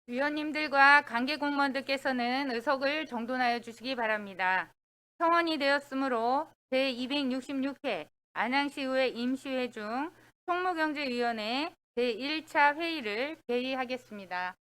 위원님들과 관계 공무원들께서는 의석을 정돈하여 주시기 바랍니다. 성원이 되었으므로 제266회 안양시의회 임시회 중 총무경제위원회 제1차 회의를 개의하겠습니다.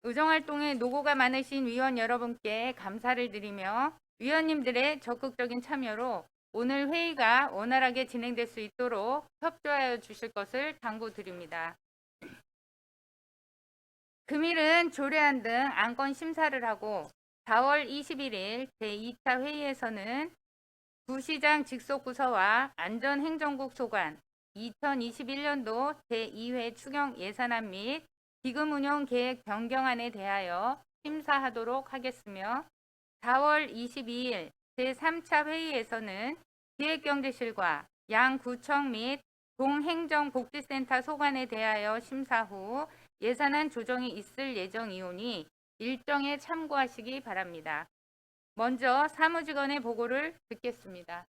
의정활동에 노고가 많으신 위원 여러분께 감사를 드리며 위원님들의 적극적인 참여로 오늘 회의가 원활하게 진행될 수 있도록 협조하여 주실 것을 당부드립니다. 금일은 조례안 등 안건 심사를 하고 4월 21일 제2차 회의에서는 부시장 직속부서와 안전행정국 소관 2021년도 제2회 추경 예산안 및 기금운용계획 변경안에 대하여 심사하도록 하겠으며 4월 22일 제3차 회의에서는 기획경제실과 양구청 및 동행정복지센터 소관에 대하여 심사 후 예산안 조정이 있을 예정이오니 일정에 참고하시기 바랍니다. 먼저 사무직원의 보고를 듣겠습니다.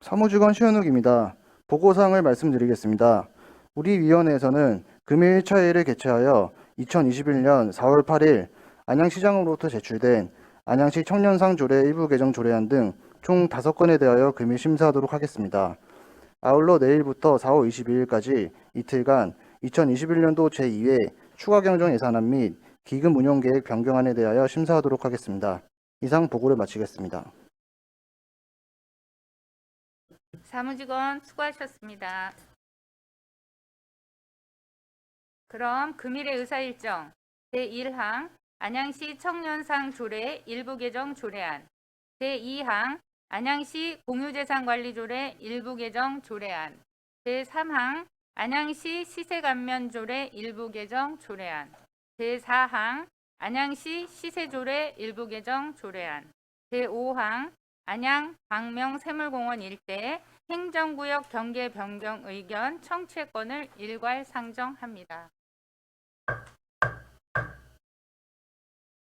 사무직원 시현욱입니다. 보고사항을 말씀드리겠습니다. 우리 위원회에서는 금일 1차 회의를 개최하여 2021년 4월 8일 안양시장으로부터 제출된 안양시 청년상 조례 일부 개정 조례안 등 총 5건에 대하여 금일 심사하도록 하겠습니다. 아울러 내일부터 4월 22일까지 이틀간 2021년도 제2회 추가경정 예산안 및 기금 운용계획 변경안에 대하여 심사하도록 하겠습니다. 이상 보고를 마치겠습니다. 사무직원 수고하셨습니다. 그럼 금일의 의사일정 제1항 안양시 청년상 조례 일부 개정 조례안, 제2항 안양시 공유재산관리조례 일부 개정 조례안, 제3항 안양시 시세감면조례 일부 개정 조례안, 제4항 안양시 시세조례 일부 개정 조례안, 제5항 안양 광명새물공원 일대 행정구역 경계 변경 의견 청취권을 일괄 상정합니다.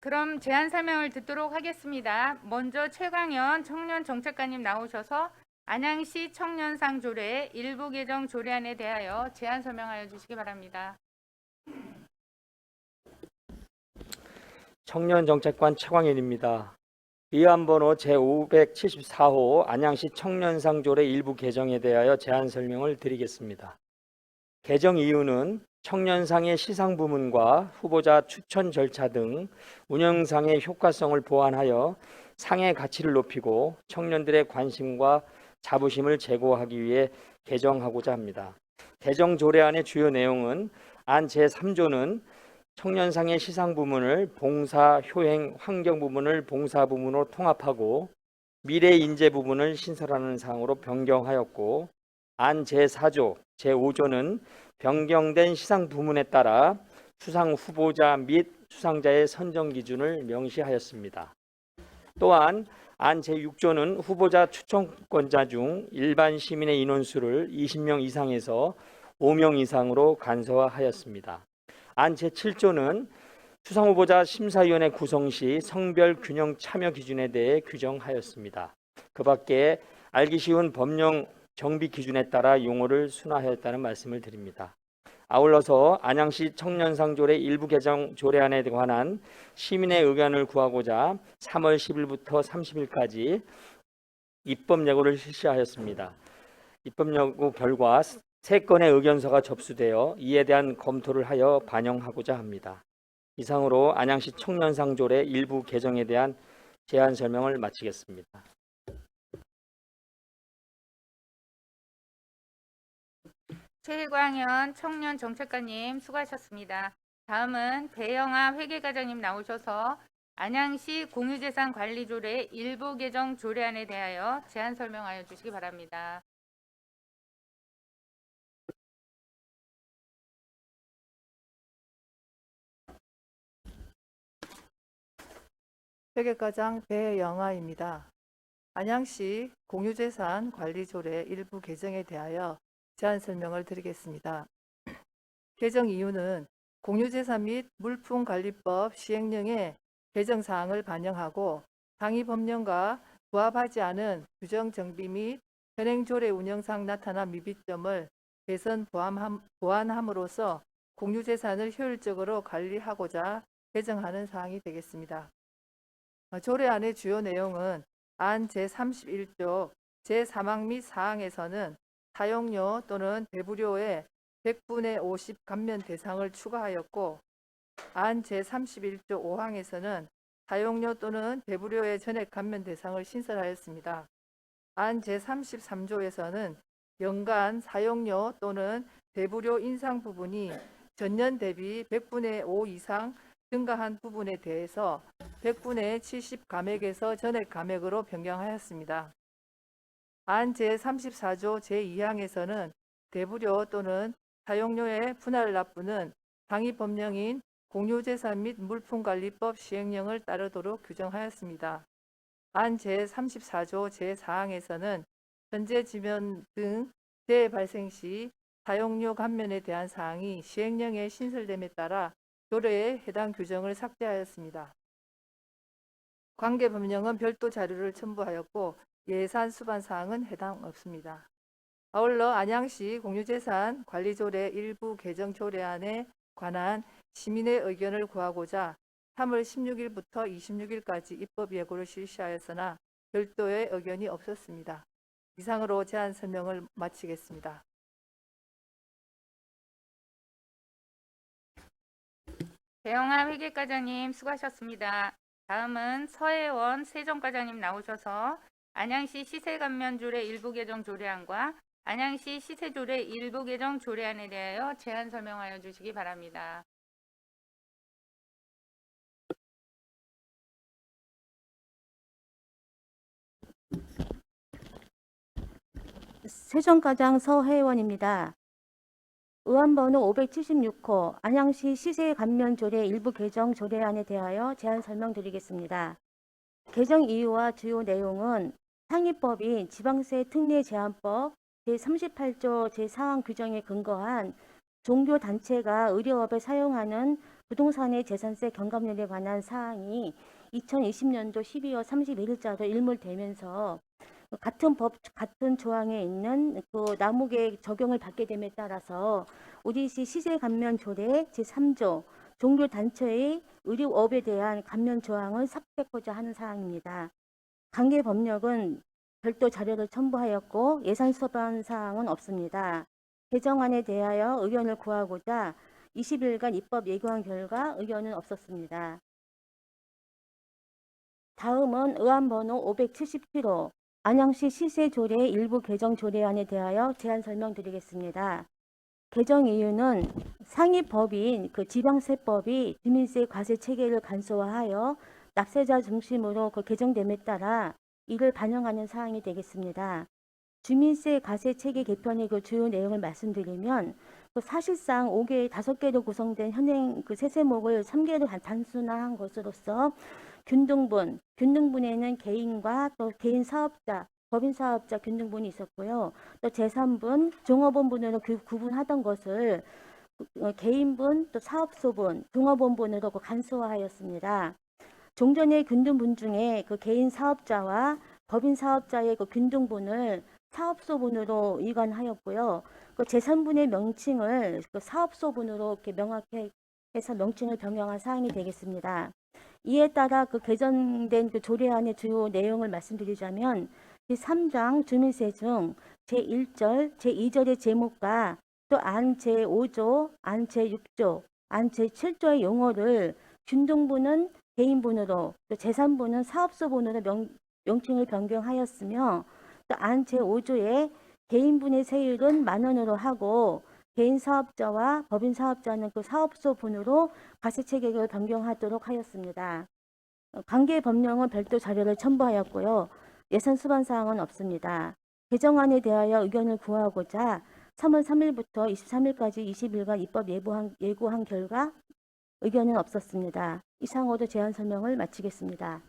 그럼 제안 설명을 듣도록 하겠습니다. 먼저 최광현 청년정책관님 나오셔서 안양시 청년상 조례 일부 개정 조례안에 대하여 제안 설명하여 주시기 바랍니다. 청년정책관 최광현입니다. 위안번호 제574호 안양시 청년상 조례 일부 개정에 대하여 제안 설명을 드리겠습니다. 개정 이유는 청년상의 시상 부문과 후보자 추천 절차 등 운영상의 효과성을 보완하여 상의 가치를 높이고 청년들의 관심과 자부심을 제고하기 위해 개정하고자 합니다. 개정 조례안의 주요 내용은 안 제3조는 청년상의 시상 부문을 봉사, 효행, 환경 부문을 봉사 부문으로 통합하고 미래 인재 부문을 신설하는 사항으로 변경하였고, 안 제4조, 제5조는 변경된 시상 부문에 따라 수상 후보자 및 수상자의 선정 기준을 명시하였습니다. 또한 안 제6조는 후보자 추천권자 중 일반 시민의 인원수를 20명 이상에서 5명 이상으로 간소화하였습니다. 안 제7조는 수상후보자 심사위원회 구성 시 성별 균형 참여 기준에 대해 규정하였습니다. 그 밖에 알기 쉬운 법령 정비 기준에 따라 용어를 순화하였다는 말씀을 드립니다. 아울러서 안양시 청년상 조례 일부 개정 조례안에 관한 시민의 의견을 구하고자 3월 10일부터 30일까지 입법 예고를 실시하였습니다. 입법 예고 결과 3건의 의견서가 접수되어 이에 대한 검토를 하여 반영하고자 합니다. 이상으로 안양시 청년상 조례 일부 개정에 대한 제안 설명을 마치겠습니다. 최광현 청년정책관님 수고하셨습니다. 다음은 배영아 회계과장님 나오셔서 안양시 공유재산관리조례 일부 개정 조례안에 대하여 제안 설명하여 주시기 바랍니다. 회계과장 배영아입니다. 안양시 공유재산 관리조례 일부 개정에 대하여 제안 설명을 드리겠습니다. 개정 이유는 공유재산 및 물품관리법 시행령에 개정 사항을 반영하고 당위 법령과 부합하지 않은 규정 정비 및 현행 조례 운영상 나타난 미비점을 개선 보완함으로써 공유재산을 효율적으로 관리하고자 개정하는 사항이 되겠습니다. 조례안의 주요 내용은 안 제31조 제3항 및 4항에서는 사용료 또는 대부료의 100분의 50 감면 대상을 추가하였고, 안 제31조 5항에서는 사용료 또는 대부료의 전액 감면 대상을 신설하였습니다. 안 제33조에서는 연간 사용료 또는 대부료 인상 부분이 전년 대비 100분의 5 이상 증가한 부분에 대해서 100분의 70 감액에서 전액 감액으로 변경하였습니다. 안 제34조 제2항에서는 대부료 또는 사용료의 분할 납부는 당위 법령인 공유재산 및 물품관리법 시행령을 따르도록 규정하였습니다. 안 제34조 제4항에서는 현재 지면 등 재해 발생 시 사용료 감면에 대한 사항이 시행령에 신설됨에 따라 조례에 해당 규정을 삭제하였습니다. 관계 법령은 별도 자료를 첨부하였고 예산 수반 사항은 해당 없습니다. 아울러 안양시 공유재산 관리조례 일부 개정 조례안에 관한 시민의 의견을 구하고자 3월 16일부터 26일까지 입법 예고를 실시하였으나 별도의 의견이 없었습니다. 이상으로 제안 설명을 마치겠습니다. 배영아 회계과장님 수고하셨습니다. 다음은 서혜원 세정과장님 나오셔서 안양시 시세감면조례 일부 개정 조례안과 안양시 시세조례 일부 개정 조례안에 대하여 제안 설명하여 주시기 바랍니다. 세정과장 서혜원입니다. 의안번호 576호 안양시 시세감면조례 일부 개정 조례안에 대하여 제안 설명드리겠습니다. 개정 이유와 주요 내용은 상위법인 지방세 특례 제한법 제38조 제4항 규정에 근거한 종교단체가 의료업에 사용하는 부동산의 재산세 경감률에 관한 사항이 2020년도 12월 31일자로 일몰되면서 같은 법, 같은 조항에 있는 그 나무계 적용을 받게 됨에 따라서 우리시 시세감면조례 제3조 종교단체의 의료업에 대한 감면 조항을 삭제하고자 하는 사항입니다. 관계 법령은 별도 자료를 첨부하였고 예산 수반 사항은 없습니다. 개정안에 대하여 의견을 구하고자 20일간 입법 예고한 결과 의견은 없었습니다. 다음은 의안번호 577호 안양시 시세조례 일부 개정 조례안에 대하여 제안 설명드리겠습니다. 개정 이유는 상위 법인 지방세법이 주민세 과세 체계를 간소화하여 납세자 중심으로 개정됨에 따라 이를 반영하는 사항이 되겠습니다. 주민세 과세 체계 개편의 주요 내용을 말씀드리면 사실상 5개로 구성된 현행 세세목을 3개로 단순화한 것으로서 균등분에는 개인과 또 개인 사업자, 법인 사업자 균등분이 있었고요. 또 제3분, 종업원분으로 구분하던 것을 개인분, 또 사업소분, 종업원분으로 간소화하였습니다. 종전의 균등분 중에 개인 사업자와 법인 사업자의 균등분을 사업소분으로 이관하였고요. 제3분의 명칭을 사업소분으로 이렇게 명확히 해서 명칭을 변경한 사항이 되겠습니다. 이에 따라 개정된 조례안의 주요 내용을 말씀드리자면 제3장 주민세 중 제1절, 제2절의 제목과 또 안 제5조, 안 제6조, 안 제7조의 용어를 균등분은 개인분으로 또 제3분은 사업소분으로 명칭을 변경하였으며 또 안 제5조에 개인분의 세율은 10,000원으로 하고 개인 사업자와 법인 사업자는 사업소분으로 과세 체계를 변경하도록 하였습니다. 관계 법령은 별도 자료를 첨부하였고요. 예산 수반 사항은 없습니다. 개정안에 대하여 의견을 구하고자 3월 3일부터 23일까지 20일간 입법 예고한 결과 의견은 없었습니다. 이상으로 제안 설명을 마치겠습니다.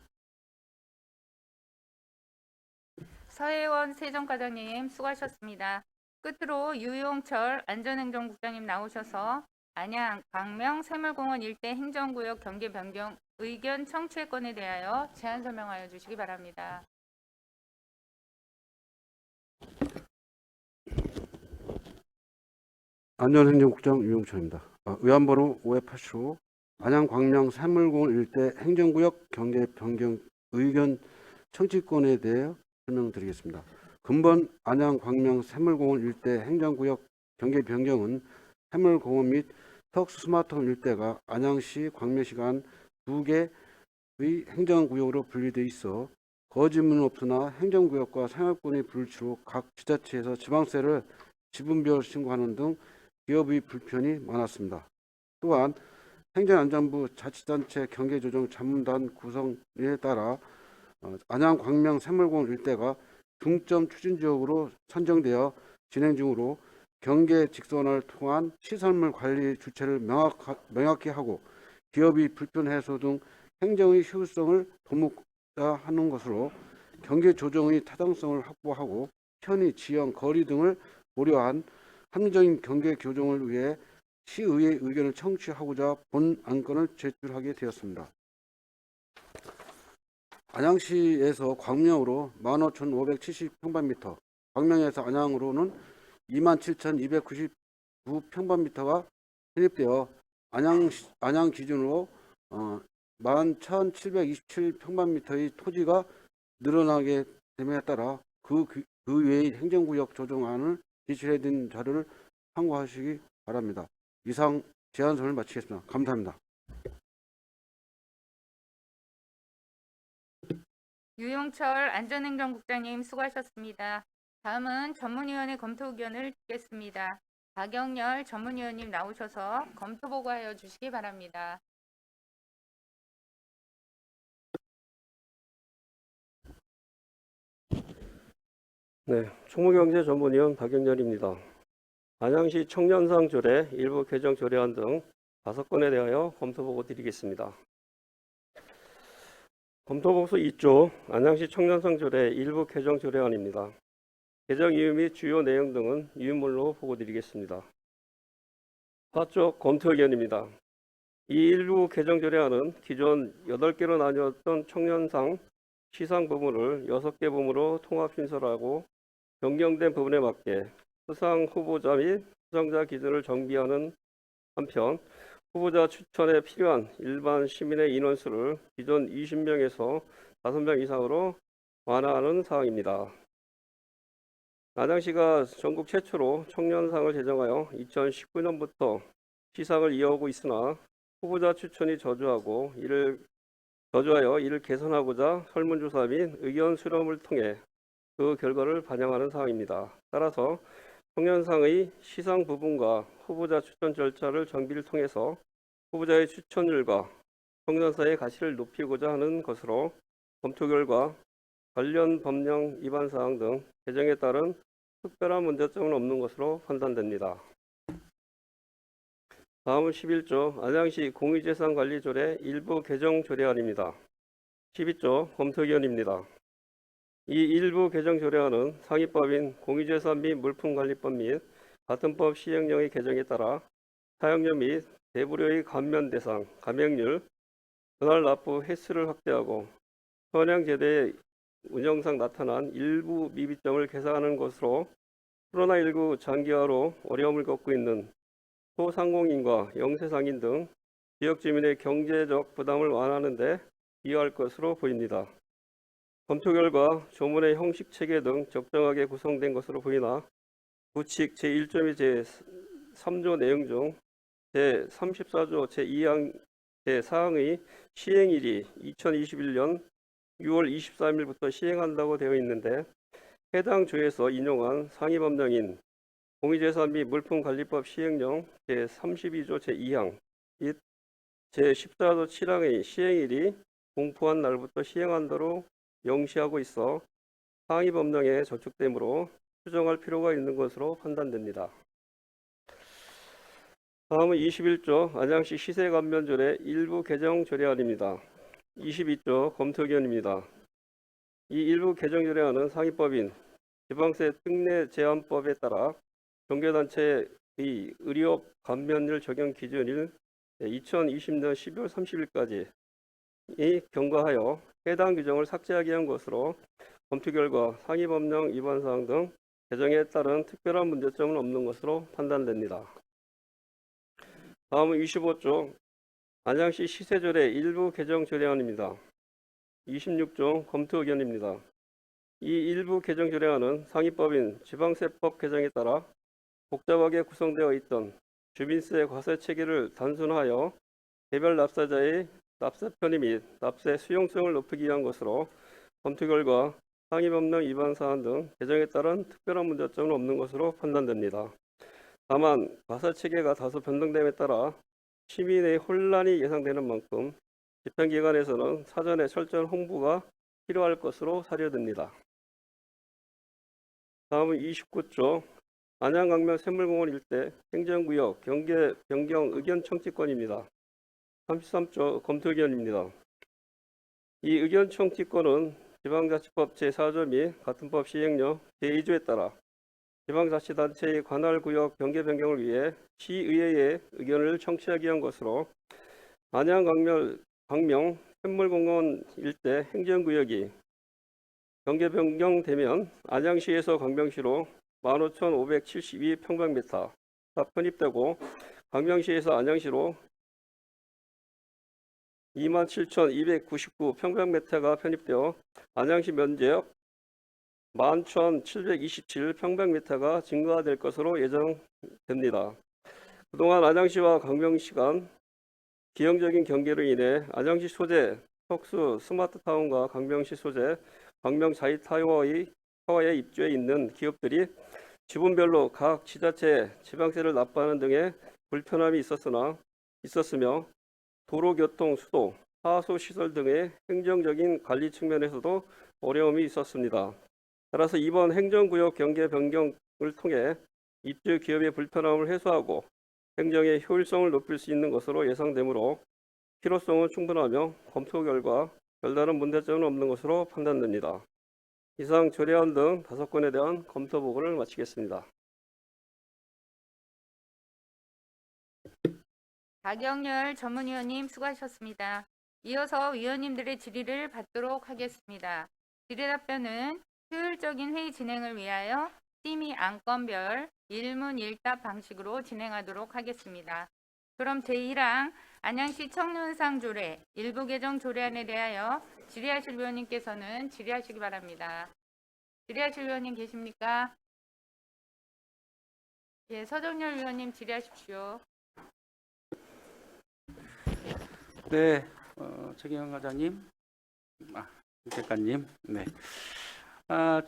서혜원 세정과장님 수고하셨습니다. 끝으로 유용철 안전행정국장님 나오셔서 안양, 광명, 새물공원 일대 행정구역 경계 변경 의견 청취의 건에 대하여 제안 설명하여 주시기 바랍니다. 안전행정국장 유용철입니다. 의안번호 585 안양 광명 새물공원 일대 행정구역 경계 변경 의견 청취권에 대해 설명드리겠습니다. 근본 안양 광명 새물공원 일대 행정구역 경계 변경은 새물공원 및 특수 스마트홈 일대가 안양시 광명시 간 두 개의 행정구역으로 분리돼 있어 거주민은 없으나 행정구역과 생활권의 불일치로 각 지자체에서 지방세를 지분별 신고하는 등 기업의 불편이 많았습니다. 또한 행정안전부 자치단체 경계조정 자문단 구성에 따라 안양 광명 새물공원 일대가 중점 추진지역으로 선정되어 진행 중으로 경계 직선을 통한 시설물 관리 주체를 명확히 하고 기업의 불편 해소 등 행정의 효율성을 도모자 하는 것으로 경계 조정의 타당성을 확보하고 편의, 지형, 거리 등을 고려한 합리적인 경계 교정을 위해 시의회의 의견을 청취하고자 본 안건을 제출하게 되었습니다. 안양시에서 광명으로 15,570평방미터, 광명에서 안양으로는 27,299평방미터가 편입되어 안양 기준으로 11,727평방미터의 토지가 늘어나게 됨에 따라 그 외의 행정구역 조정안을 제출해드린 자료를 참고하시기 바랍니다. 이상 제안서를 마치겠습니다. 감사합니다. 유용철 안전행정국장님 수고하셨습니다. 다음은 전문위원회 검토 의견을 듣겠습니다. 박영렬 전문위원님 나오셔서 검토 보고하여 주시기 바랍니다. 네, 총무경제전문위원 박영렬입니다. 안양시 청년상 조례 일부 개정 조례안 등 5건에 대하여 검토 보고 드리겠습니다. 검토 보고서 2조 안양시 청년상 조례 일부 개정 조례안입니다. 개정 이유 및 주요 내용 등은 유인물로 보고 드리겠습니다. 4조 검토 의견입니다. 이 일부 개정 조례안은 기존 8개로 나뉘었던 청년상 시상 부문을 6개 부문으로 통합 신설하고 변경된 부분에 맞게 수상 후보자 및 수상자 기준을 정비하는 한편 후보자 추천에 필요한 일반 시민의 인원수를 기존 20명에서 5명 이상으로 완화하는 사항입니다. 안양시가 전국 최초로 청년상을 제정하여 2019년부터 시상을 이어오고 있으나 후보자 추천이 저조하여 이를 개선하고자 설문조사 및 의견 수렴을 통해 그 결과를 반영하는 사항입니다. 따라서 청년상의 시상 부분과 후보자 추천 절차를 정비를 통해서 후보자의 추천율과 청년사의 가치를 높이고자 하는 것으로 검토 결과 관련 법령 위반 사항 등 개정에 따른 특별한 문제점은 없는 것으로 판단됩니다. 다음은 11조 안양시 공유재산관리조례 일부 개정 조례안입니다. 12조 검토 의견입니다. 이 일부 개정 조례안은 상위법인 공유재산 및 물품관리법 및 같은 법 시행령의 개정에 따라 사용료 및 대부료의 감면 대상, 감액률, 분할 납부 횟수를 확대하고 선양제도의 운영상 나타난 일부 미비점을 개선하는 것으로 코로나19 장기화로 어려움을 겪고 있는 소상공인과 영세상인 등 지역 주민의 경제적 부담을 완화하는 데 기여할 것으로 보입니다. 검토 결과 조문의 형식 체계 등 적정하게 구성된 것으로 보이나 구칙 제1조 및 제3조 내용 중 제34조 제2항 제4항의 시행일이 2021년 6월 23일부터 시행한다고 되어 있는데 해당 조에서 인용한 상위법령인 공유재산 및 물품관리법 시행령 제32조 제2항 및 제14조 7항의 시행일이 공포한 날부터 시행한다로 명시하고 있어 상위 법령에 저촉되므로 수정할 필요가 있는 것으로 판단됩니다. 다음은 21조 안양시 시세감면조례 일부 개정 조례안입니다. 22조 검토 의견입니다. 이 일부 개정 조례안은 상위법인 지방세 특례 제한법에 따라 종교단체의 의료업 감면율 적용 기준일 2020년 12월 30일까지 경과하여 해당 규정을 삭제하기 위한 것으로 검토 결과 상위 법령 위반 사항 등 개정에 따른 특별한 문제점은 없는 것으로 판단됩니다. 다음은 25조 안양시 시세조례 일부 개정 조례안입니다. 26조 검토 의견입니다. 이 일부 개정 조례안은 상위법인 지방세법 개정에 따라 복잡하게 구성되어 있던 주민세 과세 체계를 단순화하여 개별 납세자의 납세 편의 및 납세 수용성을 높이기 위한 것으로 검토 결과 상위법령 위반 사안 등 개정에 따른 특별한 문제점은 없는 것으로 판단됩니다. 다만 과세 체계가 다소 변동됨에 따라 시민의 혼란이 예상되는 만큼 집행기관에서는 사전에 철저한 홍보가 필요할 것으로 사료됩니다. 다음은 29조 안양광명 샘물공원 일대 행정구역 경계 변경 의견 청취권입니다. 33조 검토 의견입니다. 이 의견 청취권은 지방자치법 제4조 및 같은 법 시행령 제2조에 따라 지방자치단체의 관할구역 경계 변경을 위해 시의회의 의견을 청취하기 위한 것으로 안양광명 샘물공원 일대 행정구역이 경계 변경되면 안양시에서 광명시로 15,572평방미터가 편입되고 광명시에서 안양시로 27,299평방미터가 편입되어 안양시 면적 11,727평방미터가 증가될 것으로 예정됩니다. 그동안 안양시와 광명시 간 기형적인 경계로 인해 안양시 소재 혁수 스마트타운과 광명시 소재 광명 자이타워에 입주해 있는 기업들이 지분별로 각 지자체에 지방세를 납부하는 등의 불편함이 있었으며 도로교통, 수도, 하수시설 등의 행정적인 관리 측면에서도 어려움이 있었습니다. 따라서 이번 행정구역 경계 변경을 통해 입주 기업의 불편함을 해소하고 행정의 효율성을 높일 수 있는 것으로 예상되므로 필요성은 충분하며 검토 결과 별다른 문제점은 없는 것으로 판단됩니다. 이상 조례안 등 5건에 대한 검토 보고를 마치겠습니다. 박영렬 전문위원님 수고하셨습니다. 이어서 위원님들의 질의를 받도록 하겠습니다. 질의 답변은 효율적인 회의 진행을 위하여 심의 안건별 일문일답 방식으로 진행하도록 하겠습니다. 그럼 제1항 안양시 청년상 조례 일부 개정 조례안에 대하여 질의하실 위원님께서는 질의하시기 바랍니다. 질의하실 위원님 계십니까? 예, 서정렬 위원님 질의하십시오. 네, 최경영 과장님, 대표님, 네.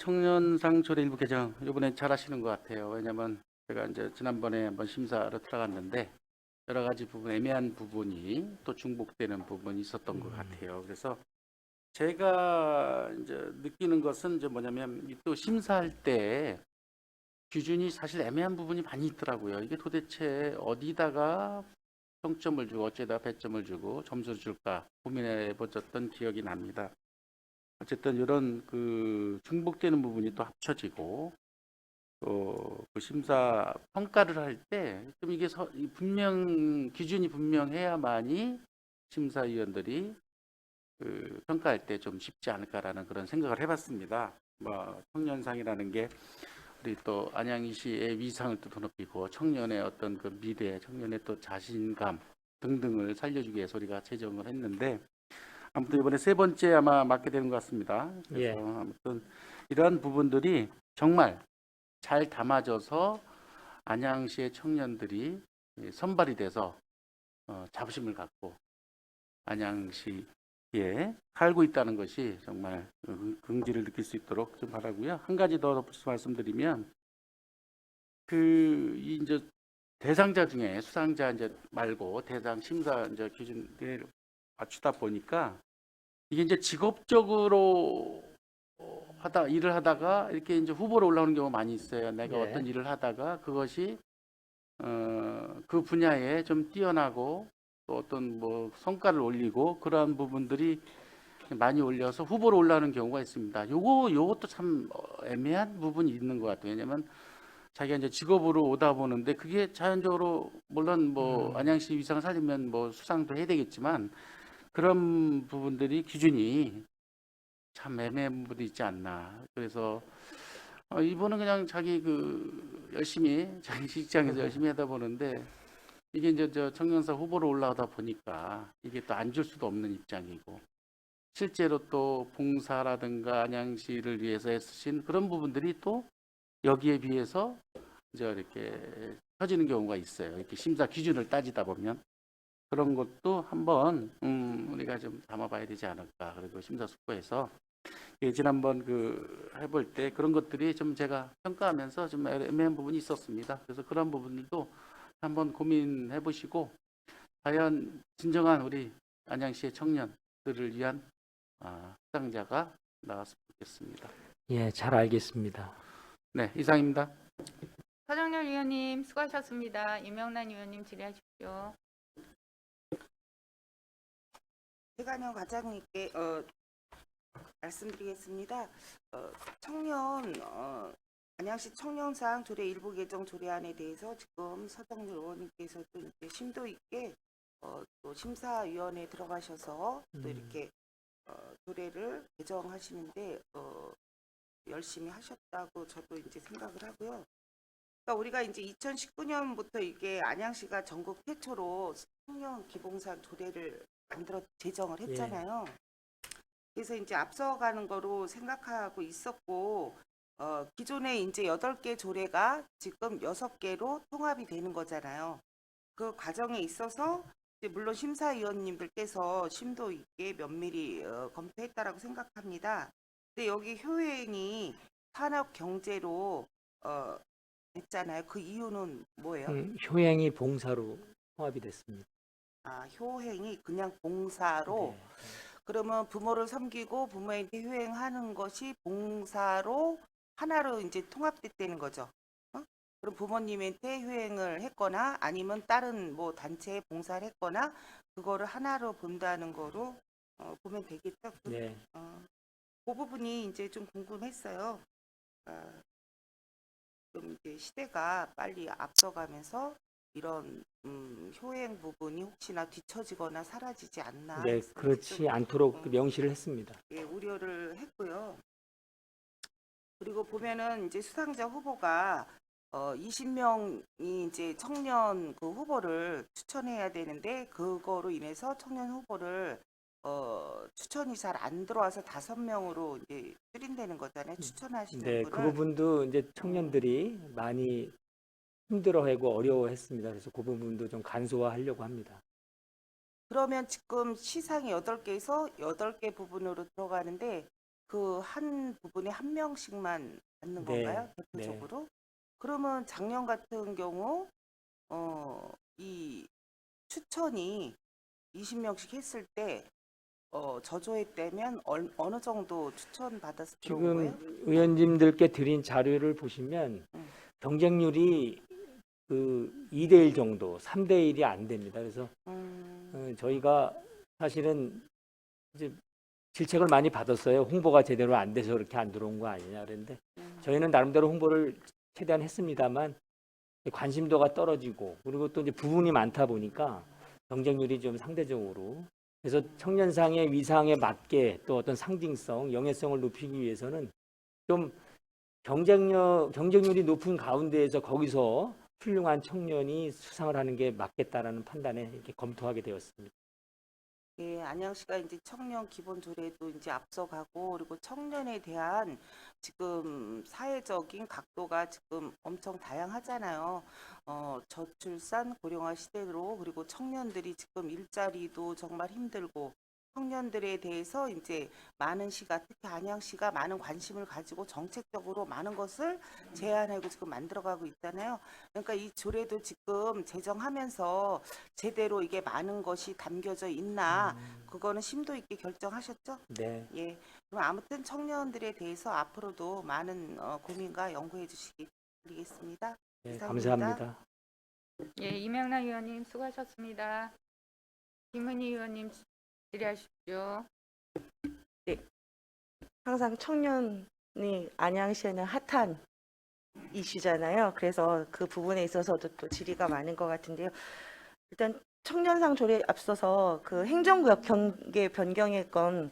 청년상 조례 일부 개정 이번에 잘 하시는 것 같아요. 왜냐하면 제가 이제 지난번에 한번 심사로 들어갔는데 여러 가지 부분 애매한 부분이 또 중복되는 부분이 있었던 것 같아요. 그래서 제가 이제 느끼는 것은 이제 뭐냐면 또 심사할 때 기준이 사실 애매한 부분이 많이 있더라고요. 이게 도대체 어디다가 평점을 주고 어째다 배점을 주고 점수를 줄까 고민해 보셨던 기억이 납니다. 어쨌든 이런 그 중복되는 부분이 또 합쳐지고 또 그 심사 평가를 할 때 좀 이게 분명 기준이 분명해야만이 심사위원들이 그 평가할 때 좀 쉽지 않을까라는 그런 생각을 해봤습니다. 뭐 청년상이라는 게 우리 또 안양시의 위상을 또 높이고 청년의 어떤 그 미래, 청년의 또 자신감 등등을 살려주기 위해서 우리가 제정을 했는데 아무튼 이번에 3번째 아마 맡게 되는 것 같습니다. 그래서 예. 아무튼 이러한 부분들이 정말 잘 담아져서 안양시의 청년들이 선발이 돼서 자부심을 갖고 안양시에 살고 있다는 것이 정말 긍지를 느낄 수 있도록 좀 바라고요. 한 가지 더 말씀드리면 그 이제 대상자 중에 수상자 이제 말고 대상 심사 이제 기준을 맞추다 보니까 이게 이제 직업적으로 일을 하다가 이렇게 이제 후보로 올라오는 경우가 많이 있어요. 내가 네. 어떤 일을 하다가 그것이 그 분야에 좀 뛰어나고 또 어떤 뭐 성과를 올리고 그러한 부분들이 많이 올려서 후보로 올라오는 경우가 있습니다. 요것도 참 애매한 부분이 있는 것 같아요. 왜냐면 자기가 이제 직업으로 오다 보는데 그게 자연적으로 물론 뭐 안양시 위상을 살리면 뭐 수상도 해야 되겠지만 그런 부분들이 기준이 참 애매한 부분이 있지 않나. 그래서 이분은 그냥 자기 열심히 자기 직장에서 열심히 하다 보는데 이게 이제 저 청년사 후보로 올라가다 보니까 이게 또 안 줄 수도 없는 입장이고 실제로 또 봉사라든가 안양시를 위해서 애쓰신 그런 부분들이 또 여기에 비해서 이제 이렇게 처지는 경우가 있어요. 이렇게 심사 기준을 따지다 보면 그런 것도 한번 우리가 좀 담아봐야 되지 않을까. 그리고 심사숙고해서 지난번 해볼 때 그런 것들이 좀 제가 평가하면서 좀 애매한 부분이 있었습니다. 그래서 그런 부분들도 한번 고민해 보시고 과연 진정한 우리 안양시의 청년들을 위한 수상자가 나왔으면 좋겠습니다. 예, 잘 알겠습니다. 네, 이상입니다. 서정렬 위원님 수고하셨습니다. 이명란 위원님 질의하십시오. 최관영 과장님께 말씀드리겠습니다. 안양시 청년상 조례 일부 개정 조례안에 대해서 지금 서정렬 의원님께서도 이제 심도 있게 또 심사위원회에 들어가셔서 또 이렇게 조례를 개정하시는데 열심히 하셨다고 저도 이제 생각을 하고요. 그러니까 우리가 이제 2019년부터 이게 안양시가 전국 최초로 청년 기봉산 조례를 제정을 했잖아요. 그래서 이제 앞서가는 거로 생각하고 있었고, 기존에 이제 8개 조례가 지금 6개로 통합이 되는 거잖아요. 그 과정에 있어서 이제 물론 심사위원님들께서 심도 있게 면밀히 검토했다라고 생각합니다. 근데 여기 효행이 산업 경제로 됐잖아요. 그 이유는 뭐예요? 효행이 봉사로 통합이 됐습니다. 효행이 그냥 봉사로. 네. 그러면 부모를 섬기고 부모한테 효행하는 것이 봉사로 하나로 이제 통합됐다는 거죠. 그럼 부모님한테 효행을 했거나 아니면 다른 뭐 단체에 봉사를 했거나 그거를 하나로 본다는 거로 보면 되겠죠. 네. 그 부분이 이제 좀 궁금했어요. 좀 이제 시대가 빨리 앞서가면서 이런 효행 부분이 혹시나 뒤처지거나 사라지지 않나. 네, 그렇지 않도록 명시를 했습니다. 예, 우려를 했고요. 그리고 보면은 이제 수상자 후보가 20명이 이제 청년 그 후보를 추천해야 되는데 그거로 인해서 청년 후보를 추천이 잘 안 들어와서 5명으로 이제 줄인다는 거잖아요. 추천하시는 네, 분을. 그 부분도 이제 청년들이 많이 힘들어하고 어려워했습니다. 그래서 그 부분도 좀 간소화하려고 합니다. 그러면 지금 시상이 8개에서 8개 부분으로 들어가는데 그 한 부분에 1명씩만 받는 네, 건가요? 대표적으로? 그러면 작년 같은 경우 이 추천이 20명씩 했을 때 저조했다면 어느 정도 추천 받아서 들어온 거예요? 지금 의원님들께 드린 자료를 보시면 경쟁률이 2대1 정도, 3대1이 안 됩니다. 그래서 저희가 사실은 이제 질책을 많이 받았어요. 홍보가 제대로 안 돼서 그렇게 안 들어온 거 아니냐 그랬는데 저희는 나름대로 홍보를 최대한 했습니다만 관심도가 떨어지고 그리고 또 이제 부분이 많다 보니까 경쟁률이 좀 상대적으로 그래서 청년상의 위상에 맞게 또 어떤 상징성, 영예성을 높이기 위해서는 좀 경쟁률이 높은 가운데에서 거기서 훌륭한 청년이 수상을 하는 게 맞겠다라는 판단에 이렇게 검토하게 되었습니다. 예, 안양시가 이제 청년 기본 조례도 이제 앞서가고 그리고 청년에 대한 지금 사회적인 각도가 지금 엄청 다양하잖아요. 저출산 고령화 시대로 그리고 청년들이 지금 일자리도 정말 힘들고 청년들에 대해서 이제 많은 시가 특히 안양시가 많은 관심을 가지고 정책적으로 많은 것을 제안하고 지금 만들어가고 있잖아요. 그러니까 이 조례도 지금 제정하면서 제대로 이게 많은 것이 담겨져 있나 그거는 심도 있게 결정하셨죠? 네. 예. 그럼 아무튼 청년들에 대해서 앞으로도 많은 고민과 연구해 주시기 바라겠습니다. 네, 이상입니다. 감사합니다. 예, 이명란 위원님 수고하셨습니다. 김은희 의원님 질의하십시오. 항상 청년이 안양시에는 핫한 이슈잖아요. 그래서 그 부분에 있어서도 또 질의가 많은 것 같은데요. 일단 청년상 조례에 앞서서 그 행정구역 경계 변경의 건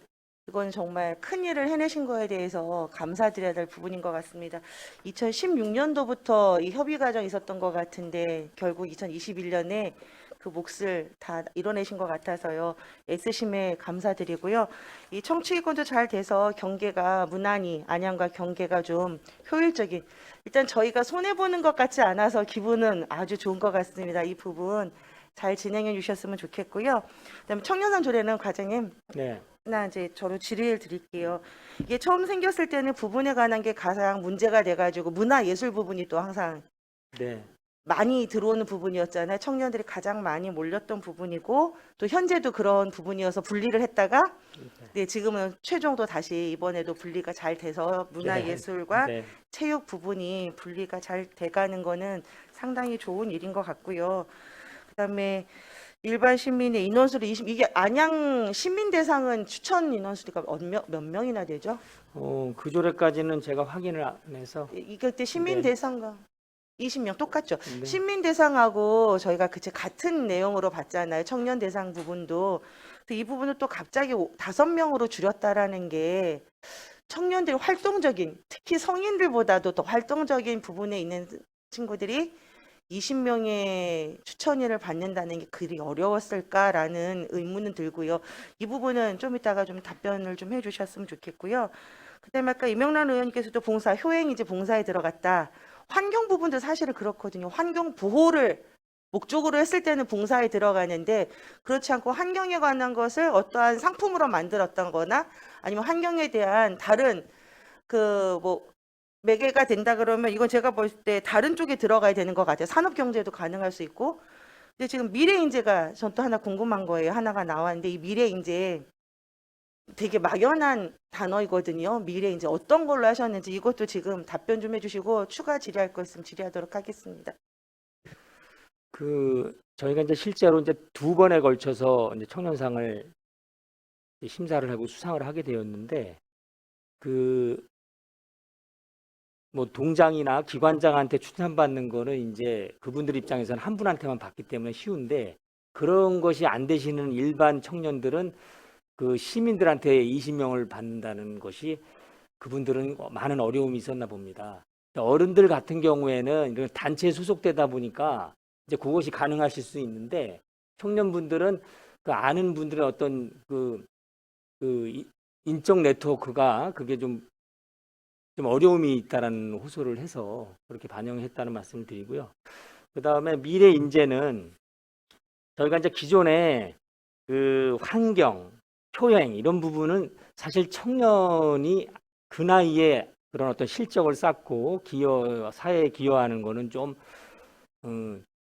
이건 정말 큰 일을 해내신 거에 대해서 감사드려야 될 부분인 것 같습니다. 2016년도부터 이 협의 과정이 있었던 것 같은데 결국 2021년에 그 몫을 다 이뤄내신 것 같아서요. 애쓰심에 감사드리고요. 이 청취권도 잘 돼서 경계가 무난히 안양과 경계가 좀 효율적인, 일단 저희가 손해보는 것 같지 않아서 기분은 아주 좋은 것 같습니다. 이 부분 잘 진행해 주셨으면 좋겠고요. 그다음에 청년상 조례는 과장님 네. 나 이제 저로 질의를 드릴게요. 이게 처음 생겼을 때는 부분에 관한 게 가장 문제가 돼가지고 문화예술 부분이 또 항상 네. 많이 들어오는 부분이었잖아요. 청년들이 가장 많이 몰렸던 부분이고 또 현재도 그런 부분이어서 분리를 했다가 네, 지금은 최종도 다시 이번에도 분리가 잘 돼서 문화예술과 네. 체육 부분이 분리가 잘 돼가는 거는 상당히 좋은 일인 것 같고요. 그다음에 일반 시민의 인원수를 이게 안양 시민 대상은 추천 인원수가 몇 명이나 되죠? 그 조례까지는 제가 확인을 안 해서 이게 그때 시민 네. 대상과 20명 똑같죠. 네. 시민 대상하고 저희가 같은 내용으로 봤잖아요. 청년 대상 부분도. 이 부분을 또 갑자기 5명으로 줄였다라는 게 청년들이 활동적인, 특히 성인들보다도 더 활동적인 부분에 있는 친구들이 20명의 추천위를 받는다는 게 그리 어려웠을까라는 의문은 들고요. 이 부분은 좀 이따가 좀 답변을 좀 해주셨으면 좋겠고요. 그다음에 아까 이명란 의원님께서도 효행이 이제 봉사에 들어갔다. 환경 부분도 사실은 그렇거든요. 환경 보호를 목적으로 했을 때는 봉사에 들어가는데 그렇지 않고 환경에 관한 것을 어떠한 상품으로 만들었던 거나 아니면 환경에 대한 다른 매개가 된다 그러면 이건 제가 볼 때 다른 쪽에 들어가야 되는 것 같아요. 산업 경제도 가능할 수 있고. 근데 지금 미래 인재가 전 또 하나 궁금한 거예요. 하나가 나왔는데 이 미래 인재 되게 막연한 단어이거든요. 미래 인재 어떤 걸로 하셨는지 이것도 지금 답변 좀 해주시고 추가 질의할 거 있으면 질의하도록 하겠습니다. 저희가 이제 실제로 이제 2번에 걸쳐서 이제 청년상을 심사를 하고 수상을 하게 되었는데 뭐 동장이나 기관장한테 추천받는 거는 이제 그분들 입장에서는 한 분한테만 받기 때문에 쉬운데 그런 것이 안 되시는 일반 청년들은 그 시민들한테 20명을 받는다는 것이 그분들은 많은 어려움이 있었나 봅니다. 어른들 같은 경우에는 이런 단체에 소속되다 보니까 이제 그것이 가능하실 수 있는데 청년분들은 그 아는 분들의 어떤 인적 네트워크가 그게 좀 어려움이 있다라는 호소를 해서 그렇게 반영했다는 말씀을 드리고요. 그 다음에 미래 인재는 저희가 이제 기존에 환경, 효행 이런 부분은 사실 청년이 그 나이에 그런 어떤 실적을 쌓고 사회에 기여하는 거는 좀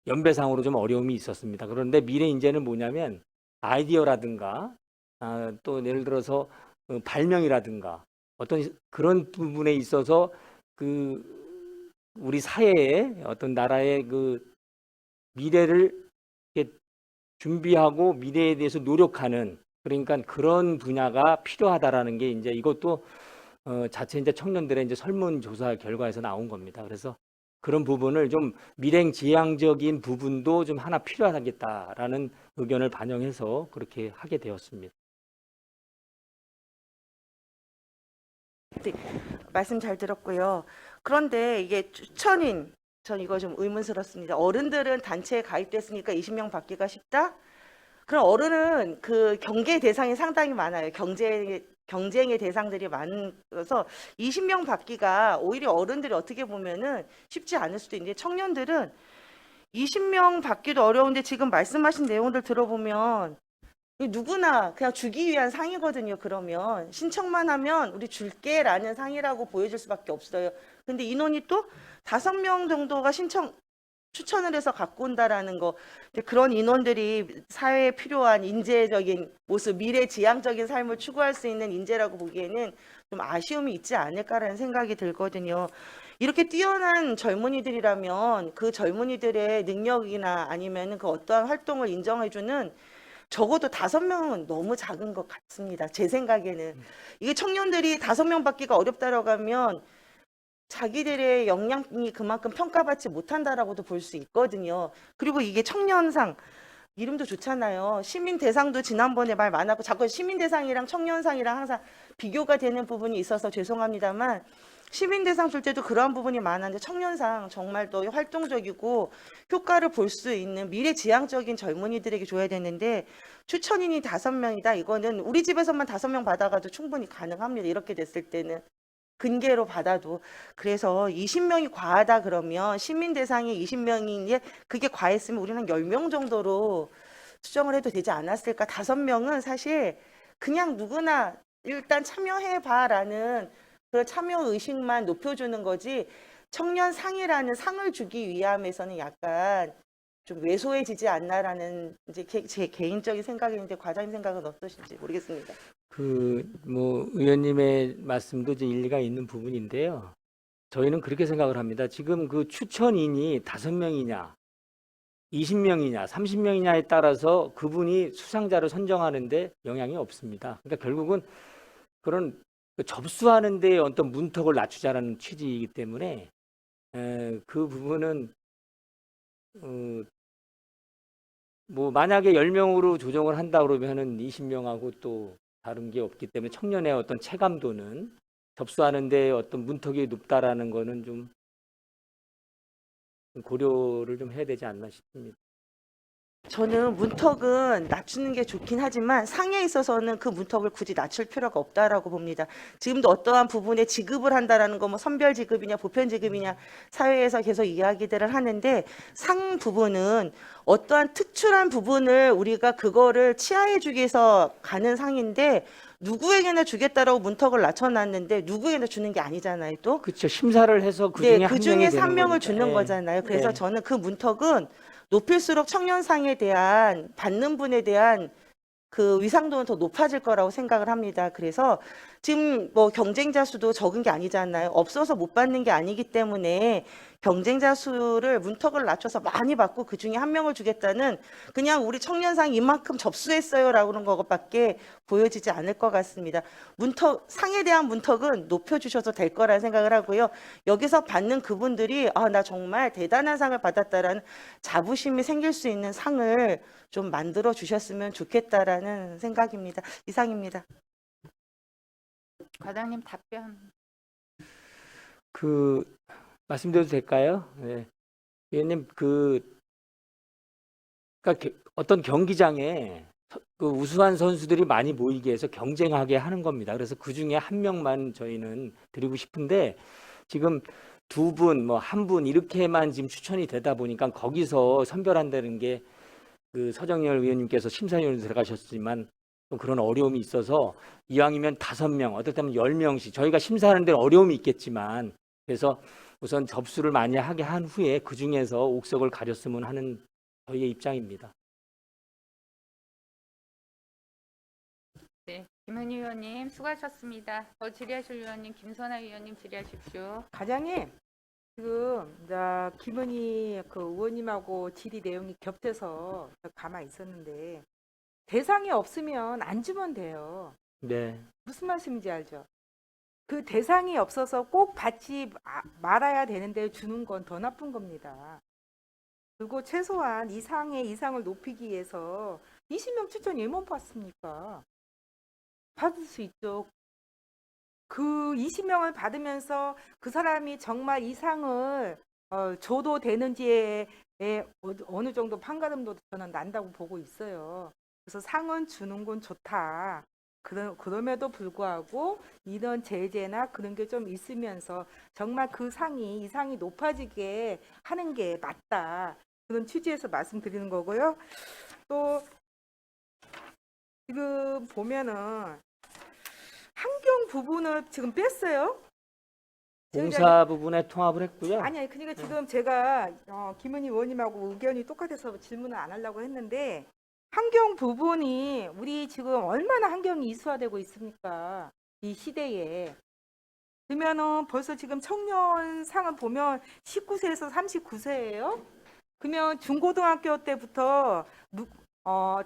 연배상으로 좀 어려움이 있었습니다. 그런데 미래 인재는 뭐냐면 아이디어라든가 또 예를 들어서 발명이라든가 어떤 그런 부분에 있어서 우리 사회의 어떤 나라의 미래를 이렇게 준비하고 미래에 대해서 노력하는 그러니까 그런 분야가 필요하다라는 게 이제 이것도 자체 이제 청년들의 이제 설문조사 결과에서 나온 겁니다. 그래서 그런 부분을 좀 미래지향적인 부분도 좀 하나 필요하겠다라는 의견을 반영해서 그렇게 하게 되었습니다. 네, 말씀 잘 들었고요. 그런데 이게 추천인, 전 이거 좀 의문스럽습니다. 어른들은 단체에 가입됐으니까 20명 받기가 쉽다? 그럼 어른은 그 경계 대상이 상당히 많아요. 경쟁의 대상들이 많아서 20명 받기가 오히려 어른들이 어떻게 보면은 쉽지 않을 수도 있는데 청년들은 20명 받기도 어려운데 지금 말씀하신 내용들 들어보면 누구나 그냥 주기 위한 상이거든요. 그러면 신청만 하면 우리 줄게라는 상이라고 보여줄 수밖에 없어요. 근데 인원이 또 5명 정도가 추천을 해서 갖고 온다라는 거. 그런 인원들이 사회에 필요한 인재적인 모습, 미래지향적인 삶을 추구할 수 있는 인재라고 보기에는 좀 아쉬움이 있지 않을까라는 생각이 들거든요. 이렇게 뛰어난 젊은이들이라면 그 젊은이들의 능력이나 아니면 그 어떠한 활동을 인정해주는 적어도 5명은 너무 작은 것 같습니다. 제 생각에는. 이게 청년들이 5명 받기가 어렵다라고 하면 자기들의 역량이 그만큼 평가받지 못한다라고도 볼 수 있거든요. 그리고 이게 청년상, 이름도 좋잖아요. 시민 대상도 지난번에 말 많았고 자꾸 시민 대상이랑 청년상이랑 항상 비교가 되는 부분이 있어서 죄송합니다만 시민 대상 줄 때도 그러한 부분이 많았는데 청년상 정말 더 활동적이고 효과를 볼 수 있는 미래지향적인 젊은이들에게 줘야 되는데 추천인이 5명이다. 이거는 우리 집에서만 5명 받아가도 충분히 가능합니다. 이렇게 됐을 때는. 근계로 받아도. 그래서 20명이 과하다 그러면 시민 대상이 20명인데 그게 과했으면 우리는 10명 정도로 수정을 해도 되지 않았을까. 5명은 사실 그냥 누구나 일단 참여해봐라는 그 참여 의식만 높여주는 거지 청년상이라는 상을 주기 위함에서는 약간 좀 왜소해지지 않나라는 이제 제 개인적인 생각인데 과장님 생각은 어떠신지 모르겠습니다. 뭐 의원님의 말씀도 이제 일리가 있는 부분인데요. 저희는 그렇게 생각을 합니다. 지금 그 추천인이 5명이냐, 20명이냐, 30명이냐에 따라서 그분이 수상자를 선정하는데 영향이 없습니다. 그러니까 결국은 그런 접수하는 데 어떤 문턱을 낮추자라는 취지이기 때문에 그 부분은 뭐 만약에 10명으로 조정을 한다 그러면은 20명하고 또 다른 게 없기 때문에 청년의 어떤 체감도는 접수하는 데 어떤 문턱이 높다라는 거는 좀 고려를 좀 해야 되지 않나 싶습니다. 저는 문턱은 낮추는 게 좋긴 하지만 상에 있어서는 그 문턱을 굳이 낮출 필요가 없다라고 봅니다. 지금도 어떠한 부분에 지급을 한다라는 거 뭐 선별 지급이냐 보편 지급이냐 사회에서 계속 이야기들을 하는데 상 부분은 어떠한 특출한 부분을 우리가 그거를 치하해 주기 위해서 가는 상인데 누구에게나 주겠다라고 문턱을 낮춰놨는데 누구에게나 주는 게 아니잖아요. 또 그렇죠. 심사를 해서 그 네, 중에 그 한 중에 명이 되는 3명을 거니까. 주는 예. 거잖아요. 그래서 예. 저는 그 문턱은 높일수록 청년상에 대한 받는 분에 대한 그 위상도는 더 높아질 거라고 생각을 합니다. 그래서 지금 뭐 경쟁자 수도 적은 게 아니잖아요. 없어서 못 받는 게 아니기 때문에 경쟁자 수를 문턱을 낮춰서 많이 받고 그 중에 1명을 주겠다는 그냥 우리 청년상 이만큼 접수했어요라고 하는 것밖에 보여지지 않을 것 같습니다. 상에 대한 문턱은 높여주셔도 될 거라는 생각을 하고요. 여기서 받는 그분들이 나 정말 대단한 상을 받았다라는 자부심이 생길 수 있는 상을 좀 만들어 주셨으면 좋겠다라는 생각입니다. 이상입니다. 과장님 답변. 말씀드려도 될까요? 네. 위원님 그러니까 어떤 경기장에 그 우수한 선수들이 많이 모이게 해서 경쟁하게 하는 겁니다. 그래서 그 중에 1명만 저희는 드리고 싶은데 지금 2분, 뭐 1분 이렇게만 지금 추천이 되다 보니까 거기서 선별한다는 게 그 서정열 위원님께서 심사위원으로 들어가셨지만 또 그런 어려움이 있어서 이왕이면 5명, 어떨 때는 10명씩 저희가 심사하는 데는 어려움이 있겠지만 그래서 우선 접수를 많이 하게 한 후에 그 중에서 옥석을 가렸으면 하는 저희의 입장입니다. 네, 김은희 의원님 수고하셨습니다. 더 질의하실 의원님 김선아 의원님 질의하십시오. 과장님, 지금 김은희 그 의원님하고 질의 내용이 겹쳐서 가만히 있었는데 대상이 없으면 안 주면 돼요. 네. 무슨 말씀인지 알죠? 그 대상이 없어서 꼭 받지 말아야 되는데 주는 건 더 나쁜 겁니다. 그리고 최소한 이상을 높이기 위해서 20명 추천 왜 못 받습니까? 받을 수 있죠. 그 20명을 받으면서 그 사람이 정말 이 상을 줘도 되는지에 어느 정도 판가름도 저는 난다고 보고 있어요. 그래서 상은 주는 건 좋다. 그럼에도 불구하고 이런 제재나 그런 게 좀 있으면서 정말 이 상이 높아지게 하는 게 맞다. 그런 취지에서 말씀드리는 거고요. 또 지금 보면은 환경 부분을 지금 뺐어요. 공사 부분에 통합을 했고요. 아니 그러니까 지금 제가 김은희 의원님하고 의견이 똑같아서 질문을 안 하려고 했는데 환경 부분이 우리 지금 얼마나 환경이 이수화되고 있습니까? 이 시대에. 그러면은 벌써 지금 청년상을 보면 19세에서 39세예요. 그러면 중고등학교 때부터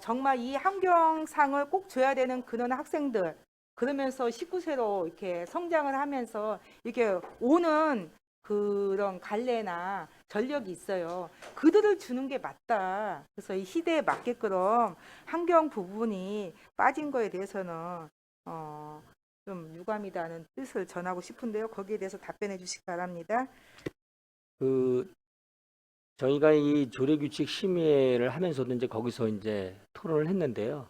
정말 이 환경상을 꼭 줘야 되는 그런 학생들 그러면서 19세로 이렇게 성장을 하면서 이렇게 오는 그런 갈래나 전력이 있어요. 그들을 주는 게 맞다. 그래서 이 시대에 맞게끔 환경 부분이 빠진 거에 대해서는 좀 유감이다는 뜻을 전하고 싶은데요. 거기에 대해서 답변해 주시기 바랍니다. 저희가 이 조례규칙 심의를 하면서도 이제 거기서 이제 토론을 했는데요.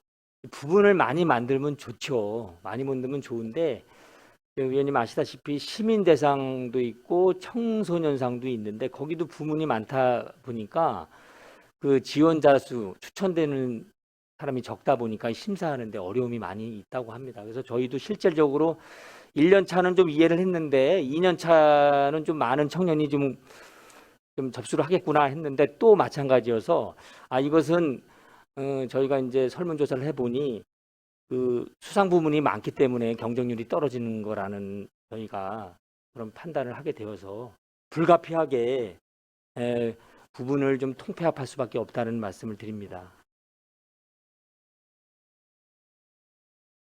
부분을 많이 만들면 좋죠. 많이 만들면 좋은데 위원님 아시다시피 시민 대상도 있고 청소년상도 있는데 거기도 부문이 많다 보니까 그 지원자 수 추천되는 사람이 적다 보니까 심사하는데 어려움이 많이 있다고 합니다. 그래서 저희도 실질적으로 1년 차는 좀 이해를 했는데 2년 차는 좀 많은 청년이 좀 접수를 하겠구나 했는데 또 마찬가지여서 이것은 저희가 이제 설문조사를 해보니 그 수상 부문이 많기 때문에 경쟁률이 떨어지는 거라는 저희가 그런 판단을 하게 되어서 불가피하게 부분을 좀 통폐합할 수밖에 없다는 말씀을 드립니다.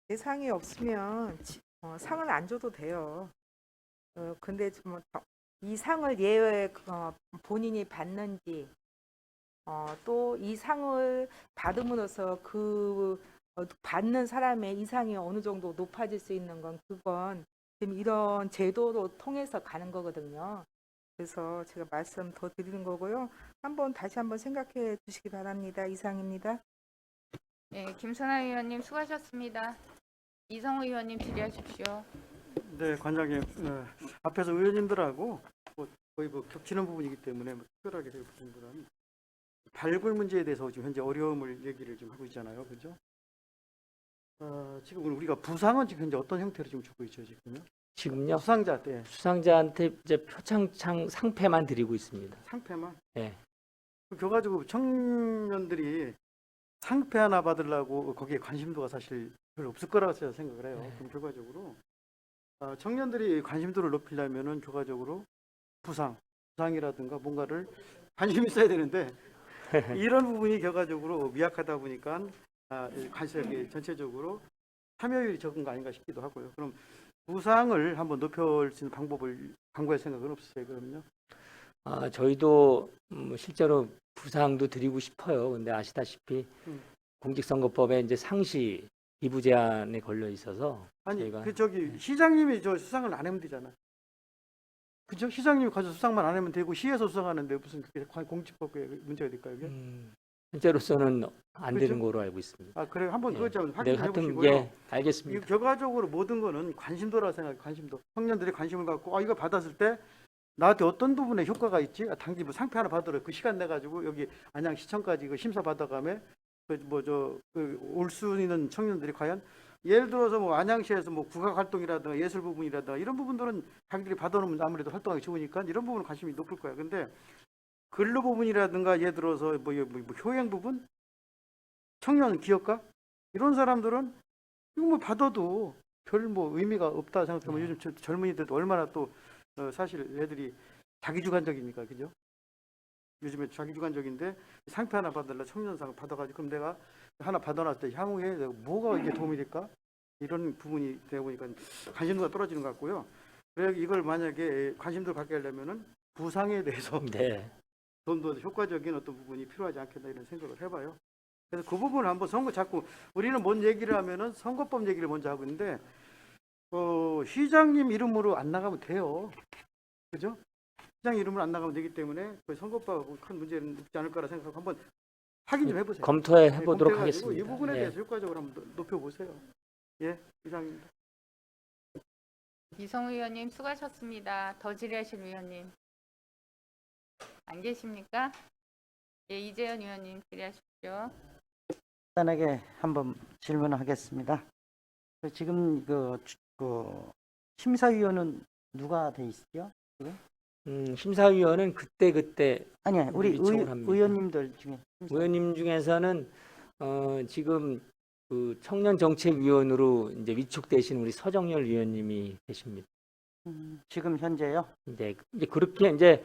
대상이 없으면 상을 안 줘도 돼요. 근데 이 상을 본인이 받는지 또 이 상을 받음으로써 그 받는 사람의 이상이 어느 정도 높아질 수 있는 건 그건 지금 이런 제도로 통해서 가는 거거든요. 그래서 제가 말씀 더 드리는 거고요. 다시 한번 생각해 주시기 바랍니다. 이상입니다. 네, 김선아 의원님 수고하셨습니다. 이성우 의원님 질의하십시오. 네, 관장님. 앞에서 의원님들하고 거의 겹치는 부분이기 때문에 특별하게 될 부분보다는 발굴 문제에 대해서 지금 현재 어려움을 얘기를 좀 하고 있잖아요. 그죠? 지금 우리가 부상은 지금 현재 어떤 형태로 지금 주고 있죠, 지금요? 지금요? 수상자 때 수상자한테 이제 표창장 상패만 드리고 있습니다. 상패만. 네. 그래가지고 청년들이 상패 하나 받으려고 거기에 관심도가 사실 별로 없을 거라고 제가 생각을 해요. 네. 그럼 결과적으로 청년들이 관심도를 높이려면은 결과적으로 부상이라든가 뭔가를 관심 있어야 되는데 이런 부분이 결과적으로 미약하다 보니까 관심이 전체적으로 참여율이 적은 거 아닌가 싶기도 하고요. 그럼 부상을 한번 높일 수 있는 방법을 강구할 생각은 없으세요, 그러면요? 저희도 실제로 부상도 드리고 싶어요. 근데 아시다시피 공직선거법에 이제 상시 기부 제한에 걸려 있어서 아니 저희가 시장님이 저 수상을 안 하면 되잖아. 그죠? 시장님이 가서 수상만 안 하면 되고 시에서 수상하는데 무슨 그게 공직법에 문제가 될까요? 이게? 현재로서는 안 그렇죠? 되는 거로 알고 있습니다. 그래 한번 그것 좀 네, 확인해 하여튼 보시고요. 알겠습니다. 결과적으로 모든 거는 관심도라 생각해. 관심도. 청년들이 관심을 갖고 이거 받았을 때 나한테 어떤 부분에 효과가 있지? 당시 뭐 상패 하나 받으러 그 시간 내 가지고 여기 안양시청까지 그 심사 받아가며 올 수 있는 청년들이 과연 예를 들어서 뭐 안양시에서 뭐 국악 활동이라든가 예술 부분이라든가 이런 부분들은 자기들이 받아놓으면 아무래도 활동하기 좋으니까 이런 부분은 관심이 높을 거야. 근데 근로 부분이라든가 예를 들어서 뭐 효행 부분, 청년 기업가 이런 사람들은 이거 뭐 받아도 별 의미가 없다 생각하면 요즘 젊은이들도 얼마나 또 사실 애들이 자기주관적이니까, 그죠? 요즘에 자기주관적인데 상패 하나 받으려 청년상 받아가지고 그럼 내가 하나 받아놨을 때 향후에 내가 뭐가 이게 도움이 될까? 이런 부분이 되다 보니까 관심도가 떨어지는 것 같고요. 그래서 이걸 만약에 관심도를 갖게 하려면은 부상에 대해서 좀 더 효과적인 어떤 부분이 필요하지 않겠나 이런 생각을 해봐요. 그래서 그 부분을 한번 자꾸 우리는 뭔 얘기를 하면은 선거법 얘기를 먼저 하고 있는데 시장님 이름으로 안 나가면 돼요. 그죠? 시장 이름으로 안 나가면 되기 때문에 그 선거법하고 큰 문제는 없지 않을 거라 생각하고 한번 확인 좀 해보세요. 검토해 보도록 검토해가지고 하겠습니다. 이 부분에 대해서 효과적으로 한번 높여보세요. 예, 이상입니다. 이성우 의원님 수고하셨습니다. 더 질의하실 의원님 안 계십니까? 예, 이재현 의원님 질의하십시오. 간단하게 한번 질문하겠습니다. 지금 그 심사위원은 누가 돼 있죠? 심사위원은 그때 아니요, 우리 요청을 합니다. 의원님들 중에 의원님 중에서는 지금 그 청년정책위원으로 이제 위촉되신 우리 서정열 위원님이 계십니다. 지금 현재요? 이제 그렇게 이제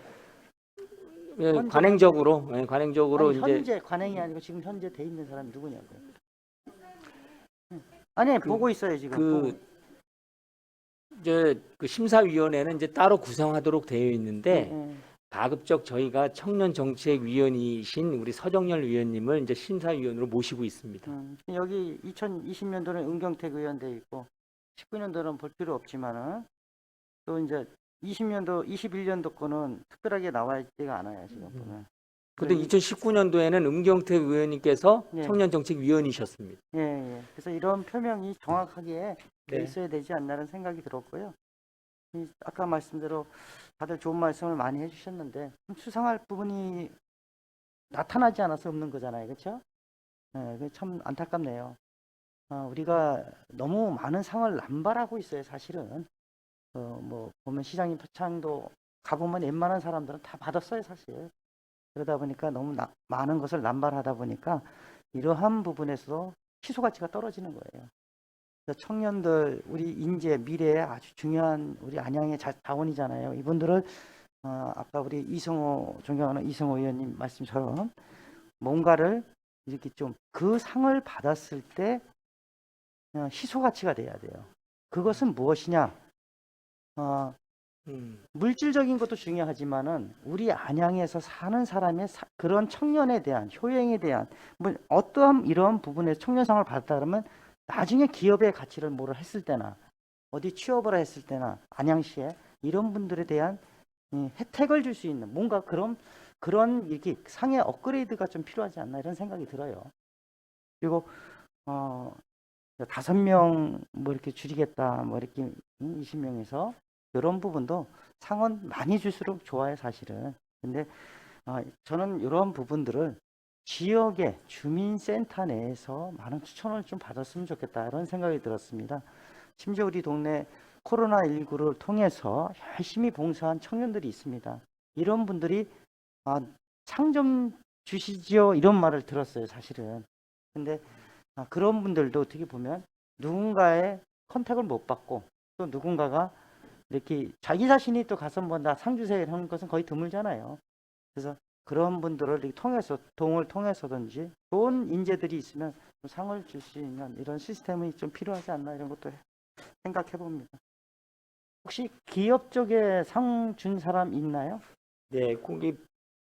관행적으로 아니, 이제 현재 관행이 아니고 지금 현재 돼 있는 사람이 누구냐고요? 아니 보고 있어요 지금. 이제 그 심사위원회는 이제 따로 구성하도록 되어 있는데 가급적 저희가 청년정책위원이신 우리 서정열 위원님을 이제 심사위원으로 모시고 있습니다. 여기 2020년도는 은경택 의원 돼 있고 19년도는 볼 필요 없지만은 또 이제 20년도, 21년도 거는 특별하게 나와 있지가 않아요 지금 보면. 근데 2019년도에는 은경택 의원님께서 예. 청년정책위원이셨습니다. 예, 예. 그래서 이런 표명이 정확하게 돼 네. 있어야 되지 않나라는 생각이 들었고요. 아까 말씀대로 다들 좋은 말씀을 많이 해주셨는데 좀 수상할 부분이 나타나지 않아서 없는 거잖아요, 그렇죠? 네, 그게 참 안타깝네요. 우리가 너무 많은 상을 남발하고 있어요, 사실은. 뭐 보면 시장님 표창도 가보면 웬만한 사람들은 다 받았어요, 사실. 그러다 보니까 너무 많은 것을 남발하다 보니까 이러한 부분에서 희소 가치가 떨어지는 거예요. 그래서 청년들, 우리 인재, 미래에 아주 중요한 우리 안양의 자원이잖아요. 이분들을 아까 우리 존경하는 이성호 의원님 말씀처럼 뭔가를 이렇게 좀 그 상을 받았을 때 희소 가치가 돼야 돼요. 그것은 무엇이냐? 물질적인 것도 중요하지만은 우리 안양에서 사는 사람의 그런 청년에 대한 효용에 대한 뭐 어떠한 이런 부분에서 청년상을 받았다 그러면 나중에 기업의 가치를 뭐를 했을 때나 어디 취업을 했을 때나 안양시에 이런 분들에 대한 혜택을 줄 수 있는 뭔가 그런 이렇게 상의 업그레이드가 좀 필요하지 않나 이런 생각이 들어요. 그리고 5명 뭐 이렇게 줄이겠다 뭐 이렇게 20명에서 이런 부분도 상은 많이 줄수록 좋아요 사실은. 근데 저는 이런 부분들을 지역의 주민센터 내에서 많은 추천을 좀 받았으면 좋겠다 이런 생각이 들었습니다. 심지어 우리 동네 코로나19를 통해서 열심히 봉사한 청년들이 있습니다. 이런 분들이 상 좀 주시지요 이런 말을 들었어요 사실은. 근데 그런 분들도 어떻게 보면 누군가의 컨택을 못 받고 또 누군가가 이렇게 자기 자신이 또 가서 뭐 나 상 주세요 하는 것은 거의 드물잖아요. 그래서 그런 분들을 이렇게 통해서 동을 통해서든지 좋은 인재들이 있으면 상을 줄 수 있는 이런 시스템이 좀 필요하지 않나 이런 것도 생각해 봅니다. 혹시 기업 쪽에 상 준 사람 있나요? 네, 거기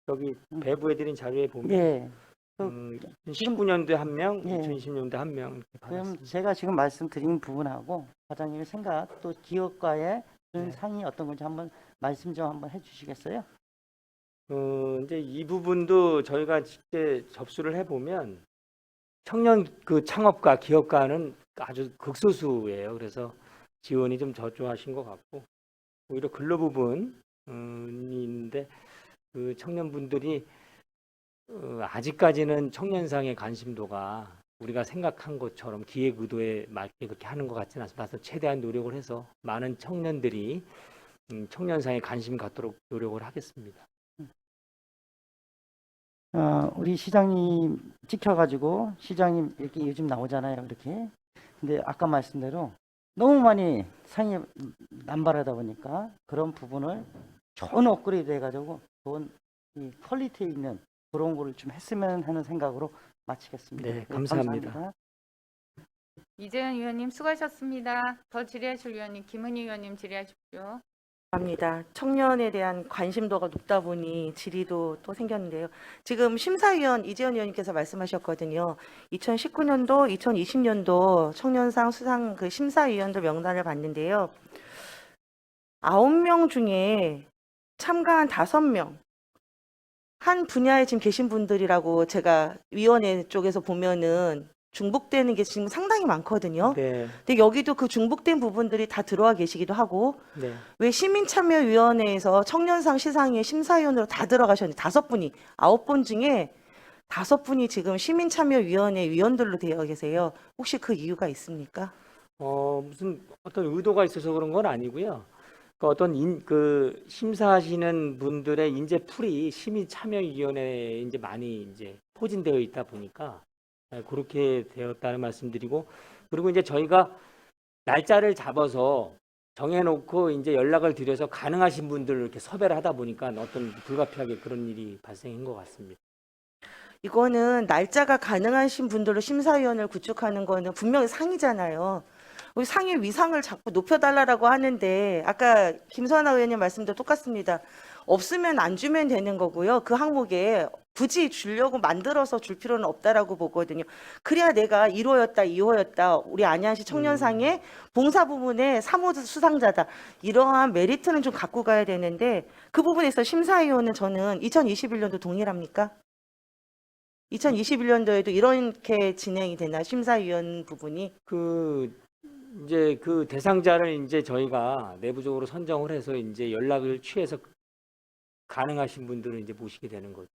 여기 배부해드린 자료에 보면 예. 19년도에 한 명, 예. 2020년도에 한 명 이렇게 그럼 받았습니다. 제가 지금 말씀드린 부분하고 과장님의 생각 또 기업가의 준 상이 어떤 건지 한번 말씀 좀 한번 해주시겠어요? 이제 이 부분도 저희가 직접 접수를 해보면 청년 그 창업가, 기업가는 아주 극소수예요. 그래서 지원이 좀 저조하신 것 같고 오히려 근로 부분이 있는데 그 청년분들이 아직까지는 청년상의 관심도가 우리가 생각한 것처럼 기획 의도에 맞게 그렇게 하는 것 같지는 않습니다. 그래서 최대한 노력을 해서 많은 청년들이 청년상에 관심 갖도록 노력을 하겠습니다. 우리 시장님 찍혀가지고 시장님 이렇게 요즘 나오잖아요. 이렇게. 근데 아까 말씀대로 너무 많이 상이 남발하다 보니까 그런 부분을 좋은 업그레이드 해가지고 좋은 이 퀄리티 있는 그런 거를 좀 했으면 하는 생각으로 마치겠습니다. 네, 감사합니다. 감사합니다. 이재현 위원님 수고하셨습니다. 더 질의하실 위원님 김은희 위원님 질의하십시오. 합니다. 청년에 대한 관심도가 높다 보니 질의도 또 생겼는데요. 지금 심사위원 이재현 의원님께서 말씀하셨거든요. 2019년도, 2020년도 청년상 수상 그 심사위원들 명단을 봤는데요. 9명 중에 참가한 5명, 한 분야에 지금 계신 분들이라고 제가 위원회 쪽에서 보면은 중복되는 게 지금 상당히 많거든요. 네, 근데 여기도 그 중복된 부분들이 다 들어와 계시기도 하고 네. 왜 시민참여위원회에서 청년상 시상에 심사위원으로 다 들어가셨는데 5분이 9분 중에 5분이 지금 시민참여위원회 위원들로 되어 계세요. 혹시 그 이유가 있습니까? 무슨 어떤 의도가 있어서 그런 건 아니고요. 그 어떤 그 심사하시는 분들의 인재 풀이 시민참여위원회에 이제 많이 이제 포진되어 있다 보니까 그렇게 되었다는 말씀드리고, 그리고 이제 저희가 날짜를 잡아서 정해놓고 이제 연락을 드려서 가능하신 분들을 이렇게 섭외를 하다 보니까 어떤 불가피하게 그런 일이 발생한 것 같습니다. 이거는 날짜가 가능하신 분들로 심사위원을 구축하는 거는 분명히 상이잖아요. 우리 상의 위상을 자꾸 높여달라고 하는데 아까 김선아 의원님 말씀도 똑같습니다. 없으면 안 주면 되는 거고요. 그 항목에 굳이 주려고 만들어서 줄 필요는 없다라고 보거든요. 그래야 내가 1호였다, 2호였다, 우리 안양시 청년상의 봉사 부문의 3호 수상자다. 이러한 메리트는 좀 갖고 가야 되는데 그 부분에서 심사위원은 저는 2021년도 동일합니까? 2021년도에도 이렇게 진행이 되나 심사위원 부분이? 이제 그 대상자를 이제 저희가 내부적으로 선정을 해서 이제 연락을 취해서 가능하신 분들은 이제 모시게 되는 거죠.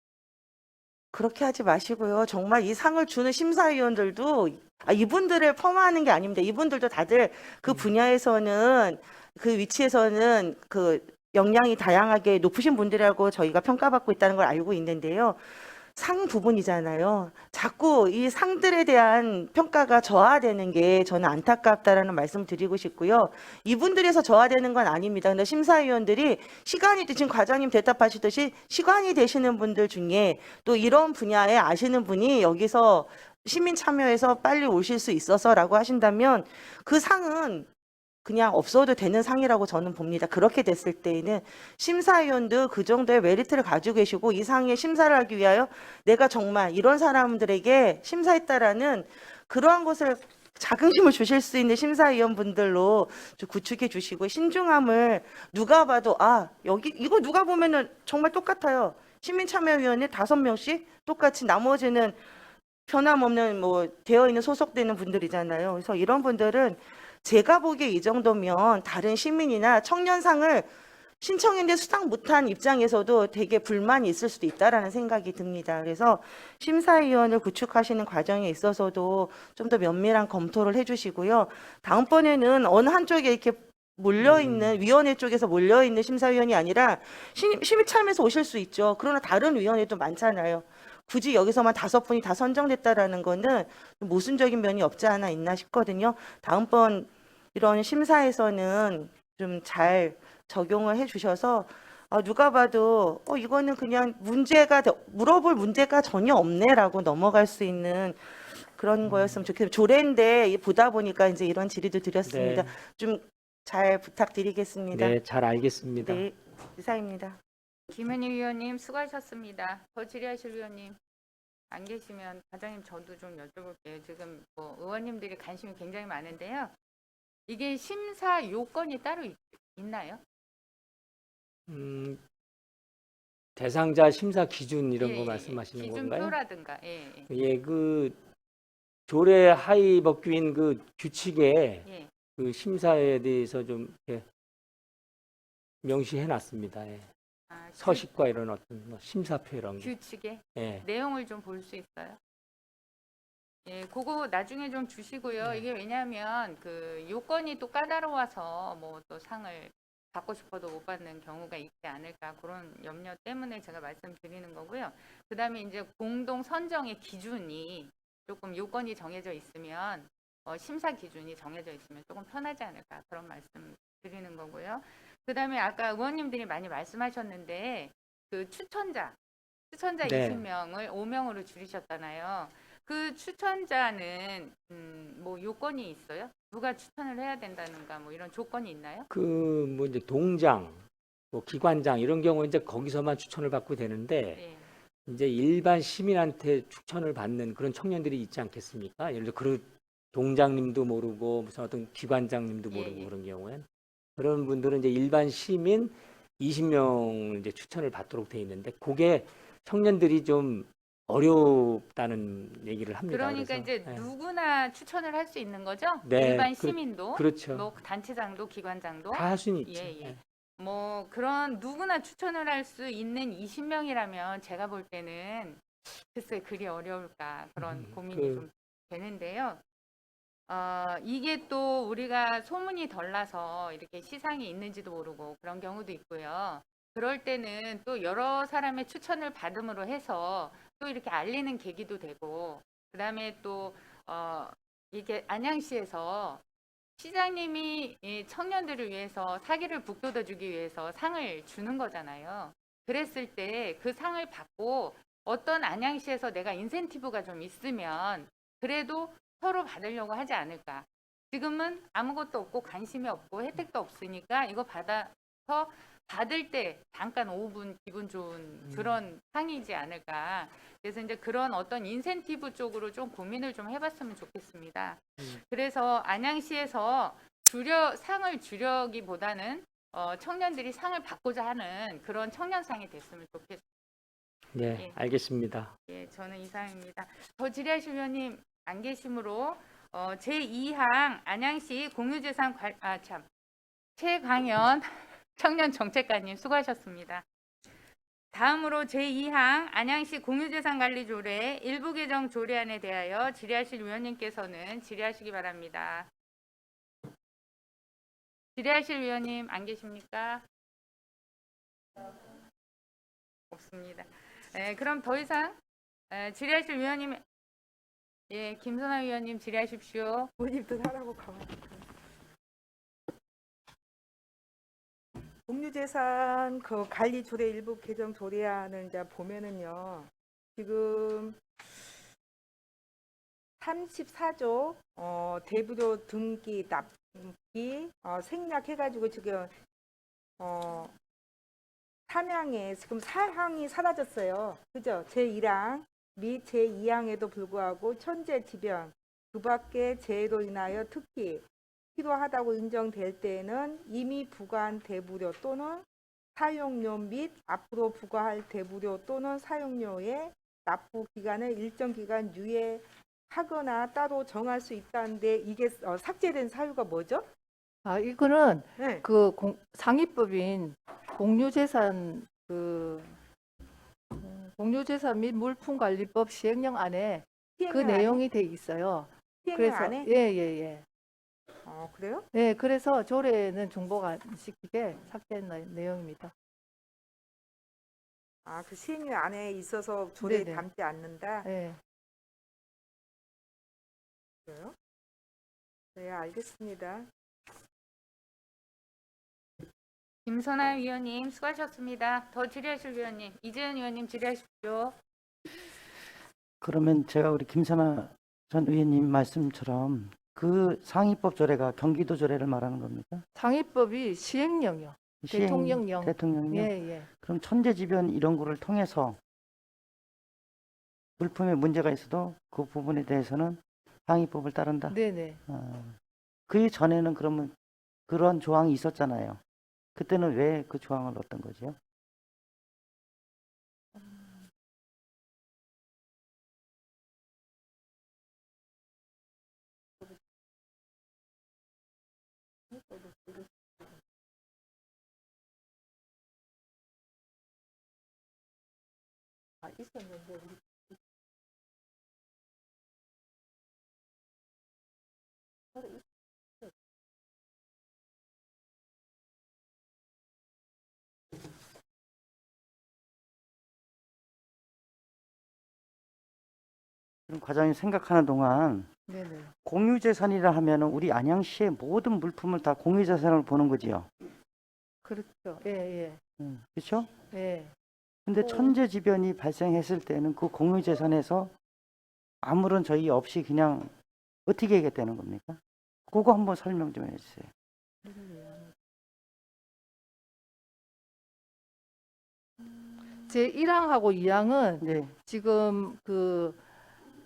그렇게 하지 마시고요. 정말 이 상을 주는 심사위원들도 이분들을 폄하하는 게 아닙니다. 이분들도 다들 그 분야에서는 그 위치에서는 그 역량이 다양하게 높으신 분들이라고 저희가 평가받고 있다는 걸 알고 있는데요. 상 부분이잖아요. 자꾸 이 상들에 대한 평가가 저하되는 게 저는 안타깝다라는 말씀 드리고 싶고요. 이분들에서 저하되는 건 아닙니다. 근데 심사위원들이 시간이 지금 과장님 대답하시듯이 시간이 되시는 분들 중에 또 이런 분야에 아시는 분이 여기서 시민 참여해서 빨리 오실 수 있어서라고 하신다면 그 상은 그냥 없어도 되는 상이라고 저는 봅니다. 그렇게 됐을 때에는 심사위원도 그 정도의 메리트를 가지고 계시고 이 상에 심사를 하기 위하여 내가 정말 이런 사람들에게 심사했다라는 그러한 것을 자긍심을 주실 수 있는 심사위원분들로 좀 구축해 주시고 신중함을 누가 봐도 여기 이거 누가 보면은 정말 똑같아요. 시민참여위원회 5명씩 똑같이 나머지는 변함없는 뭐 되어 있는 소속되는 분들이잖아요. 그래서 이런 분들은 제가 보기에 이 정도면 다른 시민이나 청년상을 신청했는데 수상 못한 입장에서도 되게 불만이 있을 수도 있다라는 생각이 듭니다. 그래서 심사위원을 구축하시는 과정에 있어서도 좀 더 면밀한 검토를 해주시고요. 다음번에는 어느 한쪽에 이렇게 몰려있는 위원회 쪽에서 몰려있는 심사위원이 아니라 시민참여에서 오실 수 있죠. 그러나 다른 위원회도 많잖아요. 굳이 여기서만 5분이 다 선정됐다라는 거는 모순적인 면이 없지 않아 있나 싶거든요. 다음번 이런 심사에서는 좀 잘 적용을 해주셔서 누가 봐도 이거는 그냥 물어볼 문제가 전혀 없네라고 넘어갈 수 있는 그런 거였으면 좋겠어요. 조례인데 보다 보니까 이제 이런 질의도 드렸습니다. 네. 좀 잘 부탁드리겠습니다. 네, 잘 알겠습니다. 네, 이상입니다. 김현희 위원님 수고하셨습니다. 더 질의하실 위원님 안 계시면 과장님 저도 좀 여쭤볼게요. 지금 뭐 의원님들이 관심이 굉장히 많은데요. 이게 심사 요건이 따로 있나요? 대상자 심사 기준 이런 거 말씀하시는 건가요? 기준표라든가. 예. 예, 그 조례 하위 법규인 그 규칙에 예. 그 심사에 대해서 좀 이렇게 명시해 놨습니다. 예. 서식과 이런 어떤 뭐 심사표 이런 거. 규칙에 예. 내용을 좀 볼 수 있어요? 예, 그거 나중에 좀 주시고요. 이게 왜냐하면 그 요건이 또 까다로워서 뭐 또 상을 받고 싶어도 못 받는 경우가 있지 않을까 그런 염려 때문에 제가 말씀드리는 거고요. 그다음에 이제 공동 선정의 기준이 조금 요건이 정해져 있으면 심사 기준이 정해져 있으면 조금 편하지 않을까 그런 말씀 드리는 거고요. 그다음에 아까 의원님들이 많이 말씀하셨는데 그 추천자 네. 20명을 5명으로 줄이셨잖아요. 그 추천자는 뭐 요건이 있어요? 누가 추천을 해야 된다는가 뭐 이런 조건이 있나요? 그 뭐 이제 동장, 뭐 기관장 이런 경우 이제 거기서만 추천을 받고 되는데 네. 이제 일반 시민한테 추천을 받는 그런 청년들이 있지 않겠습니까? 예를 들어 그 동장님도 모르고 무슨 어떤 기관장님도 모르고 예. 그런 경우엔 그런 분들은 이제 일반 시민 20명 이제 추천을 받도록 돼 있는데 그게 청년들이 좀 어렵다는 얘기를 합니다. 그러니까 그래서, 이제 예. 누구나 추천을 할 수 있는 거죠? 네, 일반 시민도, 그렇죠. 뭐 단체장도, 기관장도. 다 할 수는 있죠. 예, 예. 예. 뭐 그런 누구나 추천을 할 수 있는 20명이라면 제가 볼 때는 글쎄 그리 어려울까 그런 고민이 좀 되는데요. 이게 또 우리가 소문이 덜 나서 이렇게 시상이 있는지도 모르고 그런 경우도 있고요. 그럴 때는 또 여러 사람의 추천을 받음으로 해서 또 이렇게 알리는 계기도 되고 그다음에 또 이게 안양시에서 시장님이 이 청년들을 위해서 사기를 북돋아주기 위해서 상을 주는 거잖아요. 그랬을 때 그 상을 받고 어떤 안양시에서 내가 인센티브가 좀 있으면 그래도 서로 받으려고 하지 않을까. 지금은 아무것도 없고 관심이 없고 혜택도 없으니까 이거 받아서 받을 때 잠깐 5분 기분 좋은 그런 상이지 않을까. 그래서 이제 그런 어떤 인센티브 쪽으로 좀 고민을 좀 해봤으면 좋겠습니다. 그래서 안양시에서 상을 주려기보다는 청년들이 상을 받고자 하는 그런 청년상이 됐으면 좋겠습니다. 네, 예. 알겠습니다. 예, 저는 이상입니다. 더 질의하실 위원님 안 계시므로 제2항 안양시 공유재산 최강현 청년정책관님 수고하셨습니다. 다음으로 제2항 안양시 공유재산관리조례 일부 개정 조례안에 대하여 질의하실 위원님께서는 질의하시기 바랍니다. 질의하실 위원님 안 계십니까? 없습니다. 네, 그럼 더 이상 질의하실 위원님, 예, 김선아 위원님 질의하십시오. 본인도 하라고 가만히 있어요. 공유재산 그 관리 조례 일부 개정 조례안을 이제 보면은요, 지금 34조 대부도 등기 납기 생략해가지고 지금 삼양에 지금 사항이 사라졌어요. 그죠? 제1항 및 제2항에도 불구하고 천재지변 그 밖의 재해로 인하여 특히 필요하다고 인정될 때에는 이미 부과한 대부료 또는 사용료 및 앞으로 부과할 대부료 또는 사용료의 납부 기간을 일정 기간 유예하거나 따로 정할 수 있다는데 이게 삭제된 사유가 뭐죠? 아, 이거는 네. 그 상위법인 공유재산 공유재산 및 물품관리법 시행령 안에 그 시행령 안에? 내용이 돼 있어요. 시행령 그래서 안에? 예. 그래요? 네, 그래서 조례는 중복 안 시키게 삭제한 내용입니다. 그 시행령 안에 있어서 조례에 네네. 담지 않는다? 네. 그래요? 네, 알겠습니다. 김선아 위원님 수고하셨습니다. 더 질의하실 위원님, 이재현 위원님 질의하십시오. 그러면 제가 우리 김선아 전 의원님 말씀처럼 그 상위법 조례가 경기도 조례를 말하는 겁니까? 상위법이 시행령이요. 대통령령. 대통령령. 예. 그럼 천재지변 이런 거를 통해서 물품에 문제가 있어도 그 부분에 대해서는 상위법을 따른다. 네네. 그 전에는 그러면 그런 조항이 있었잖아요. 그때는 왜 그 조항을 넣었던 거죠? 있었는데 우리 그럼 과장님 생각하는 동안 네네. 공유재산이라 하면은 우리 안양시의 모든 물품을 다 공유재산으로 보는 거지요. 그렇죠. 예. 그렇죠? 예. 근데 천재지변이 발생했을 때는 그 공유재산에서 아무런 저희 없이 그냥 어떻게 하겠다는 겁니까? 그거 한번 설명 좀 해주세요. 제 1항하고 2항은 네. 지금 그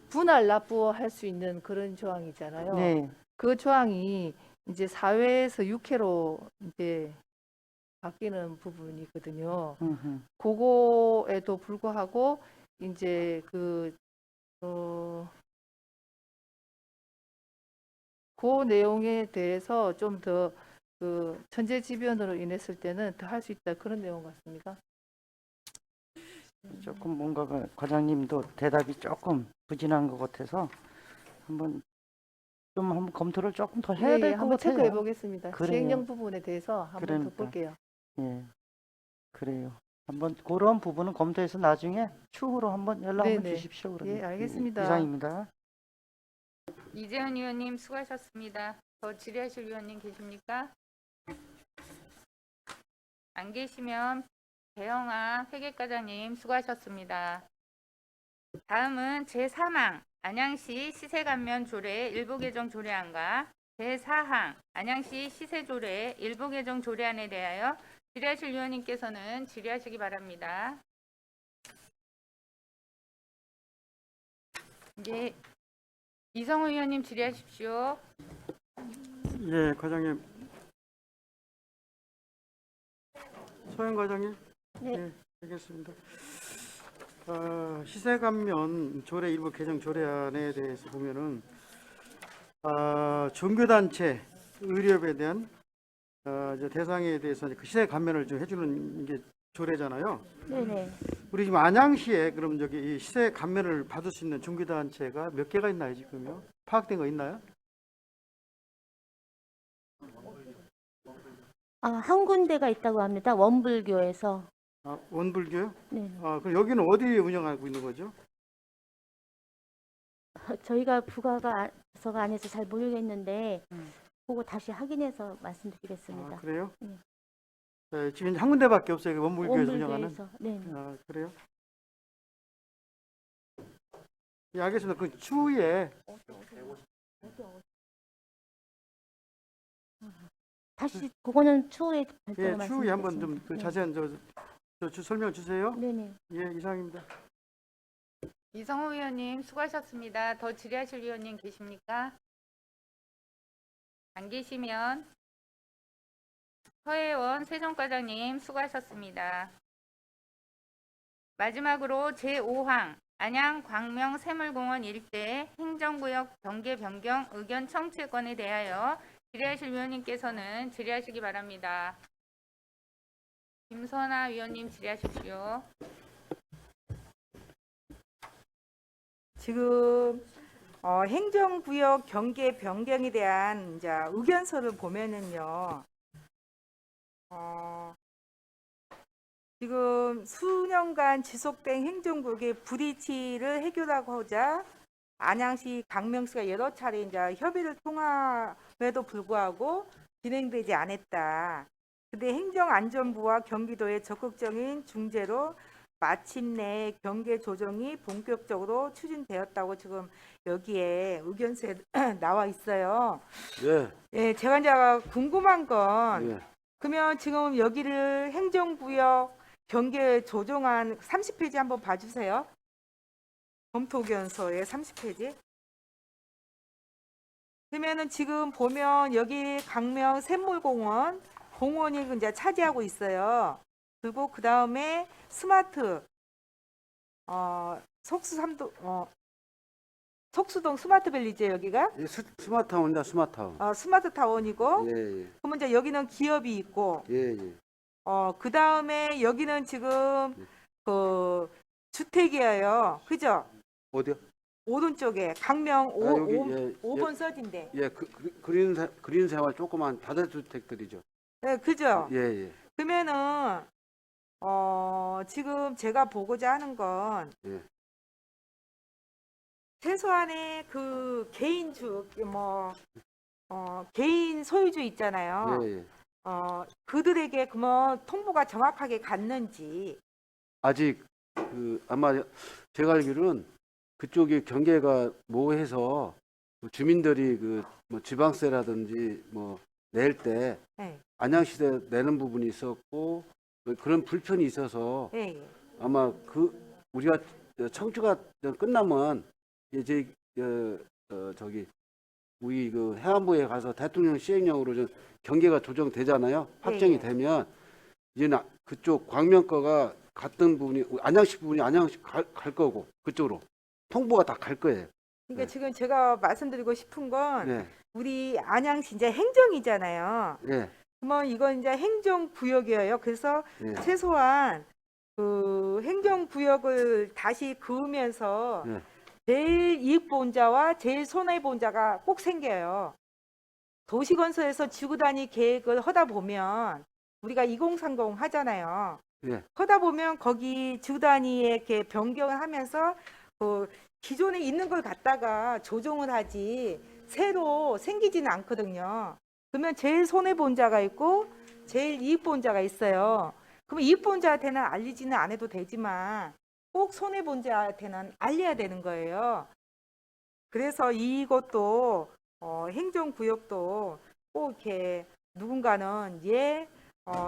분할 납부할 수 있는 그런 조항이잖아요. 네. 그 조항이 이제 4회에서 6회로 이제 바뀌는 부분이거든요. 그거에도 불구하고 이제 그 내용에 대해서 좀 더 그 천재지변으로 인했을 때는 더 할 수 있다 그런 내용 같습니다. 조금 뭔가 과장님도 대답이 조금 부진한 것 같아서 한번 검토를 조금 더 해야 될 것 한번 같아요. 체크해 보겠습니다. 그래요. 시행령 부분에 대해서 한번 더 그러니까. 볼게요. 예, 그래요. 한번 그런 부분은 검토해서 나중에 추후로 한번 연락 한번 네네. 주십시오. 그러면. 예, 알겠습니다. 이상입니다. 이재현 위원님 수고하셨습니다. 더 질의하실 위원님 계십니까? 안 계시면 배영아 회계과장님 수고하셨습니다. 다음은 제3항 안양시 시세감면 조례 일부 개정 조례안과 제4항 안양시 시세조례 일부 개정 조례안에 대하여 질의하실 위원님께서는 질의하시기 바랍니다. 이제 이성우 위원님 질의하십시오. 예, 과장님. 소영 과장님. 네. 예, 알겠습니다. 시세 감면 조례 일부 개정 조례안에 대해서 보면은 종교단체 의료업에 대한 이제 대상에 대해서 그 시세 감면을 좀 해주는 게 조례잖아요. 네네. 우리 지금 안양시에 그럼 저기 이 시세 감면을 받을 수 있는 종교단체가 몇 개가 있나요 지금요? 파악된 거 있나요? 한 군데가 있다고 합니다. 원불교에서. 원불교요? 네. 그럼 여기는 어디 운영하고 있는 거죠? 저희가 부가가서가 안 해서 잘 모르겠는데 그거 다시 확인해서 말씀드리겠습니다. 그래요? 네. 네, 지금 한 군데밖에 없어요. 그 원불교에서 운영하는. 원불교에서. 네. 그래요? 예, 알겠습니다. 그 추후에 다시 그거는 추후에 별도로 예, 추후에 한번 좀 말씀드리겠습니다. 그 네. 자세한 설명 주세요. 네네. 예, 이상입니다. 이성우 위원님 수고하셨습니다. 더 질의하실 위원님 계십니까? 안 계시면 서혜원 세종과장님 수고하셨습니다. 마지막으로 제5항 안양 광명 새물공원 일대 행정구역 경계 변경 의견 청취권에 대하여 질의하실 위원님께서는 질의하시기 바랍니다. 김선아 위원님 질의하십시오. 지금 행정구역 경계 변경에 대한 이제 의견서를 보면은요. 지금 수년간 지속된 행정구역의 불이치를 해결하고자 안양시 강명시가 여러 차례 이제 협의를 통함에도 불구하고 진행되지 않았다. 근데 행정안전부와 경기도의 적극적인 중재로 마침내 경계 조정이 본격적으로 추진되었다고 지금 여기에 의견서에 나와 있어요. 예. 예, 제가 이제 궁금한 건 예. 그러면 지금 여기를 행정구역 경계 조정안 30페이지 한번 봐주세요. 검토 의견서의 30페이지. 그러면은 지금 보면 여기 강명 샘물공원 공원이 이제 차지하고 있어요. 그리고 그 다음에 스마트 속수동 스마트밸리죠 여기가. 예, 스마트타운이다, 스마트타운. 스마트타운이고. 예, 예. 그러면 이제 여기는 기업이 있고. 예, 예. 그 다음에 여기는 지금 그 주택이에요. 그죠? 어디요? 오른쪽에 강명 여기, 5번 서진데. 예, 그린 생활 조그만 다자주택들이죠. 네, 그죠? 예, 예. 그러면은 지금 제가 보고자 하는 건 예. 최소한의 그 개인 소유주 있잖아요. 예, 예. 그들에게 그러면 통보가 정확하게 갔는지. 아직 아마 제가 알기로는 그쪽이 경계가 모호해서 주민들이 뭐 지방세라든지 뭐 낼 때 네. 안양시대 내는 부분이 있었고 그런 불편이 있어서 예, 예. 아마 우리가 청주가 끝나면 이제 저기 우리 해안부에 가서 대통령 시행령으로 좀 경계가 조정되잖아요. 확정이 예. 되면 이제는 그쪽 광명거가 갔던 부분이 안양시 부분이 안양시 갈 거고 그쪽으로 통보가 다 갈 거예요. 그러니까 네. 지금 제가 말씀드리고 싶은 건 네. 우리 안양시 이제 행정이잖아요. 예. 그러면 이건 이제 행정구역이에요. 그래서 예. 최소한 그 행정구역을 다시 그으면서 예. 제일 이익보험자와 제일 손해보험자가 꼭 생겨요. 도시건설에서 지구단위 계획을 하다 보면 우리가 2030 하잖아요. 예. 하다 보면 거기 지구단위에 이렇게 변경을 하면서 그 기존에 있는 걸 갖다가 조정을 하지 새로 생기지는 않거든요. 그러면 제일 손해보험자가 있고 제일 이익보험자가 있어요. 그럼 이익보험자한테는 알리지는 않아도 되지만 꼭 손해보험자한테는 알려야 되는 거예요. 그래서 이것도 행정구역도 꼭 이렇게 누군가는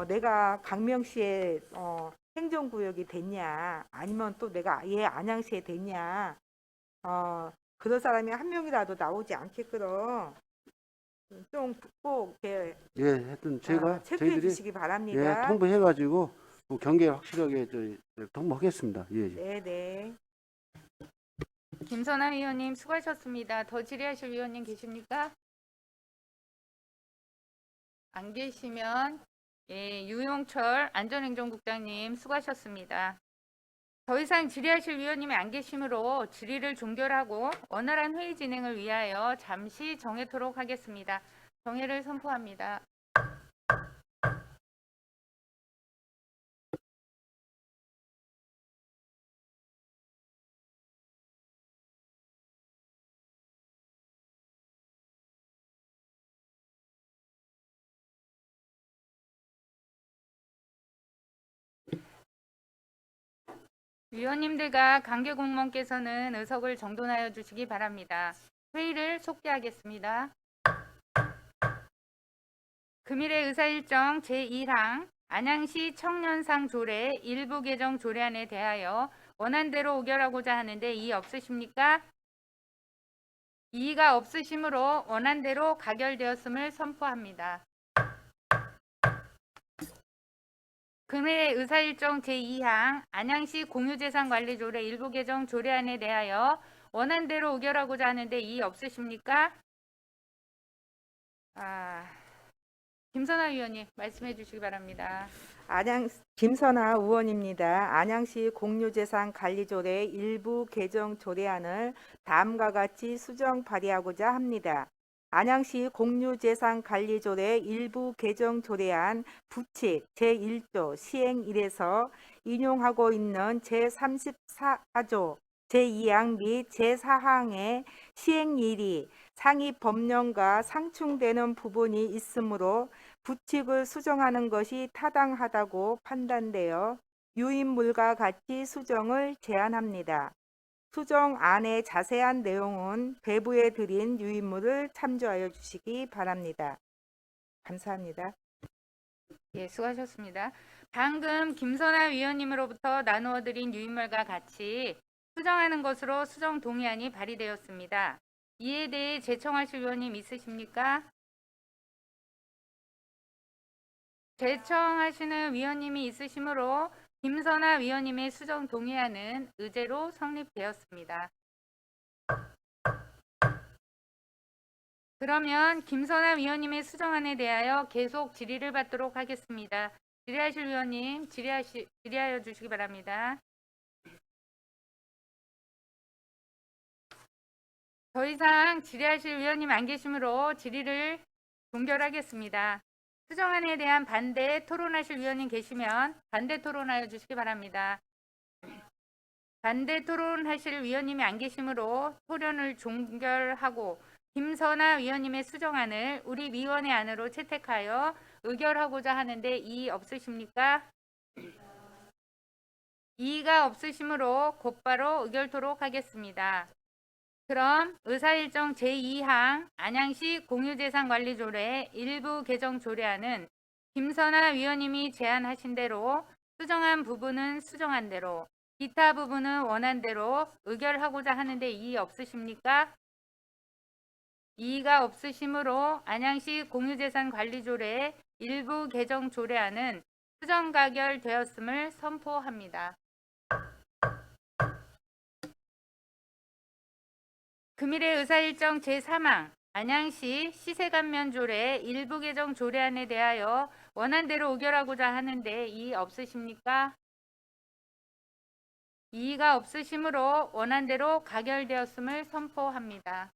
내가 강명시에 행정구역이 됐냐, 아니면 또 내가 안양시에 됐냐, 그런 사람이 한 명이라도 나오지 않게끔 좀 꼭 이렇게 예, 하여튼 제가 체크해 저희들이 주시기 바랍니다. 통보해가지고 경계 확실하게 통보하겠습니다. 예, 예. 네, 네. 김선아 위원님 수고하셨습니다. 더 질의하실 위원님 계십니까? 안 계시면 유용철 안전행정국장님 수고하셨습니다. 더 이상 질의하실 위원님이 안 계시므로 질의를 종결하고 원활한 회의 진행을 위하여 잠시 정회토록 하겠습니다. 정회를 선포합니다. 위원님들과 관계 공무원께서는 의석을 정돈하여 주시기 바랍니다. 회의를 속기하겠습니다. 금일의 의사일정 제1항 안양시 청년상 조례 일부 개정 조례안에 대하여 원안대로 의결하고자 하는데 이의 없으십니까? 이의가 없으시므로 원안대로 가결되었음을 선포합니다. 금일의 의사일정 제2항 안양시 공유재산관리조례 일부 개정 조례안에 대하여 원안대로 의결하고자 하는데 이의 없으십니까? 김선아 위원님 말씀해 주시기 바랍니다. 김선아 의원입니다. 안양시 공유재산관리조례 일부 개정 조례안을 다음과 같이 수정 발의하고자 합니다. 안양시 공유재산관리조례 일부 개정 조례안 부칙 제1조 시행 1에서 인용하고 있는 제34조 제2항 및 제4항의 시행일이 상위 법령과 상충되는 부분이 있으므로 부칙을 수정하는 것이 타당하다고 판단되어 유인물과 같이 수정을 제안합니다. 수정안의 자세한 내용은 배부에 드린 유인물을 참조하여 주시기 바랍니다. 감사합니다. 예, 수고하셨습니다. 방금 김선아 위원님으로부터 나누어 드린 유인물과 같이 수정하는 것으로 수정 동의안이 발의되었습니다. 이에 대해 제청하실 위원님 있으십니까? 제청하시는 위원님이 있으시므로 김선아 위원님의 수정 동의안은 의제로 성립되었습니다. 그러면 김선아 위원님의 수정안에 대하여 계속 질의를 받도록 하겠습니다. 질의하실 위원님 질의하여 주시기 바랍니다. 더 이상 질의하실 위원님 안 계시므로 질의를 종결하겠습니다. 수정안에 대한 반대 토론하실 위원님 계시면 반대 토론하여 주시기 바랍니다. 반대 토론하실 위원님이 안 계시므로 토론을 종결하고 김선아 위원님의 수정안을 우리 위원회 안으로 채택하여 의결하고자 하는데 이의 없으십니까? 이의가 없으시므로 곧바로 의결토록 하겠습니다. 그럼 의사일정 제2항 안양시 공유재산관리조례 일부 개정 조례안은 김선아 위원님이 제안하신 대로 수정한 부분은 수정한 대로 기타 부분은 원한 대로 의결하고자 하는데 이의 없으십니까? 이의가 없으시므로 안양시 공유재산관리조례 일부 개정 조례안은 수정 가결되었음을 선포합니다. 금일의 의사일정 제3항 안양시 시세감면조례 일부 개정 조례안에 대하여 원안대로 의결하고자 하는데 이의 없으십니까? 이의가 없으시므로 원안대로 가결되었음을 선포합니다.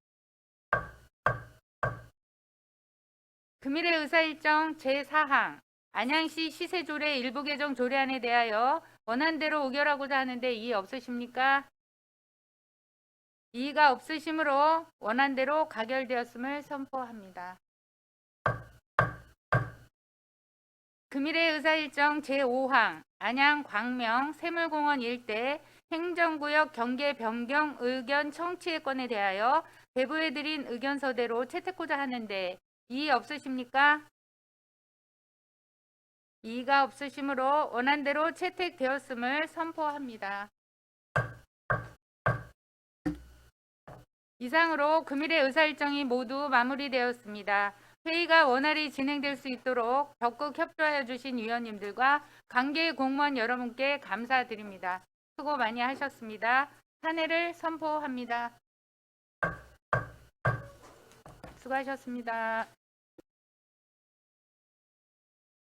금일의 의사일정 제4항 안양시 시세조례 일부 개정 조례안에 대하여 원안대로 의결하고자 하는데 이의 없으십니까? 이의가 없으시므로 원안대로 가결되었음을 선포합니다. 금일의 의사일정 제5항 안양 광명 새물공원 일대 행정구역 경계 변경 의견 청취의 건에 대하여 배부해드린 의견서대로 채택코자 하는데 이의 없으십니까? 이의가 없으시므로 원안대로 채택되었음을 선포합니다. 이상으로 금일의 의사일정이 모두 마무리되었습니다. 회의가 원활히 진행될 수 있도록 적극 협조하여 주신 위원님들과 관계 공무원 여러분께 감사드립니다. 수고 많이 하셨습니다. 탄핵을 선포합니다. 수고하셨습니다.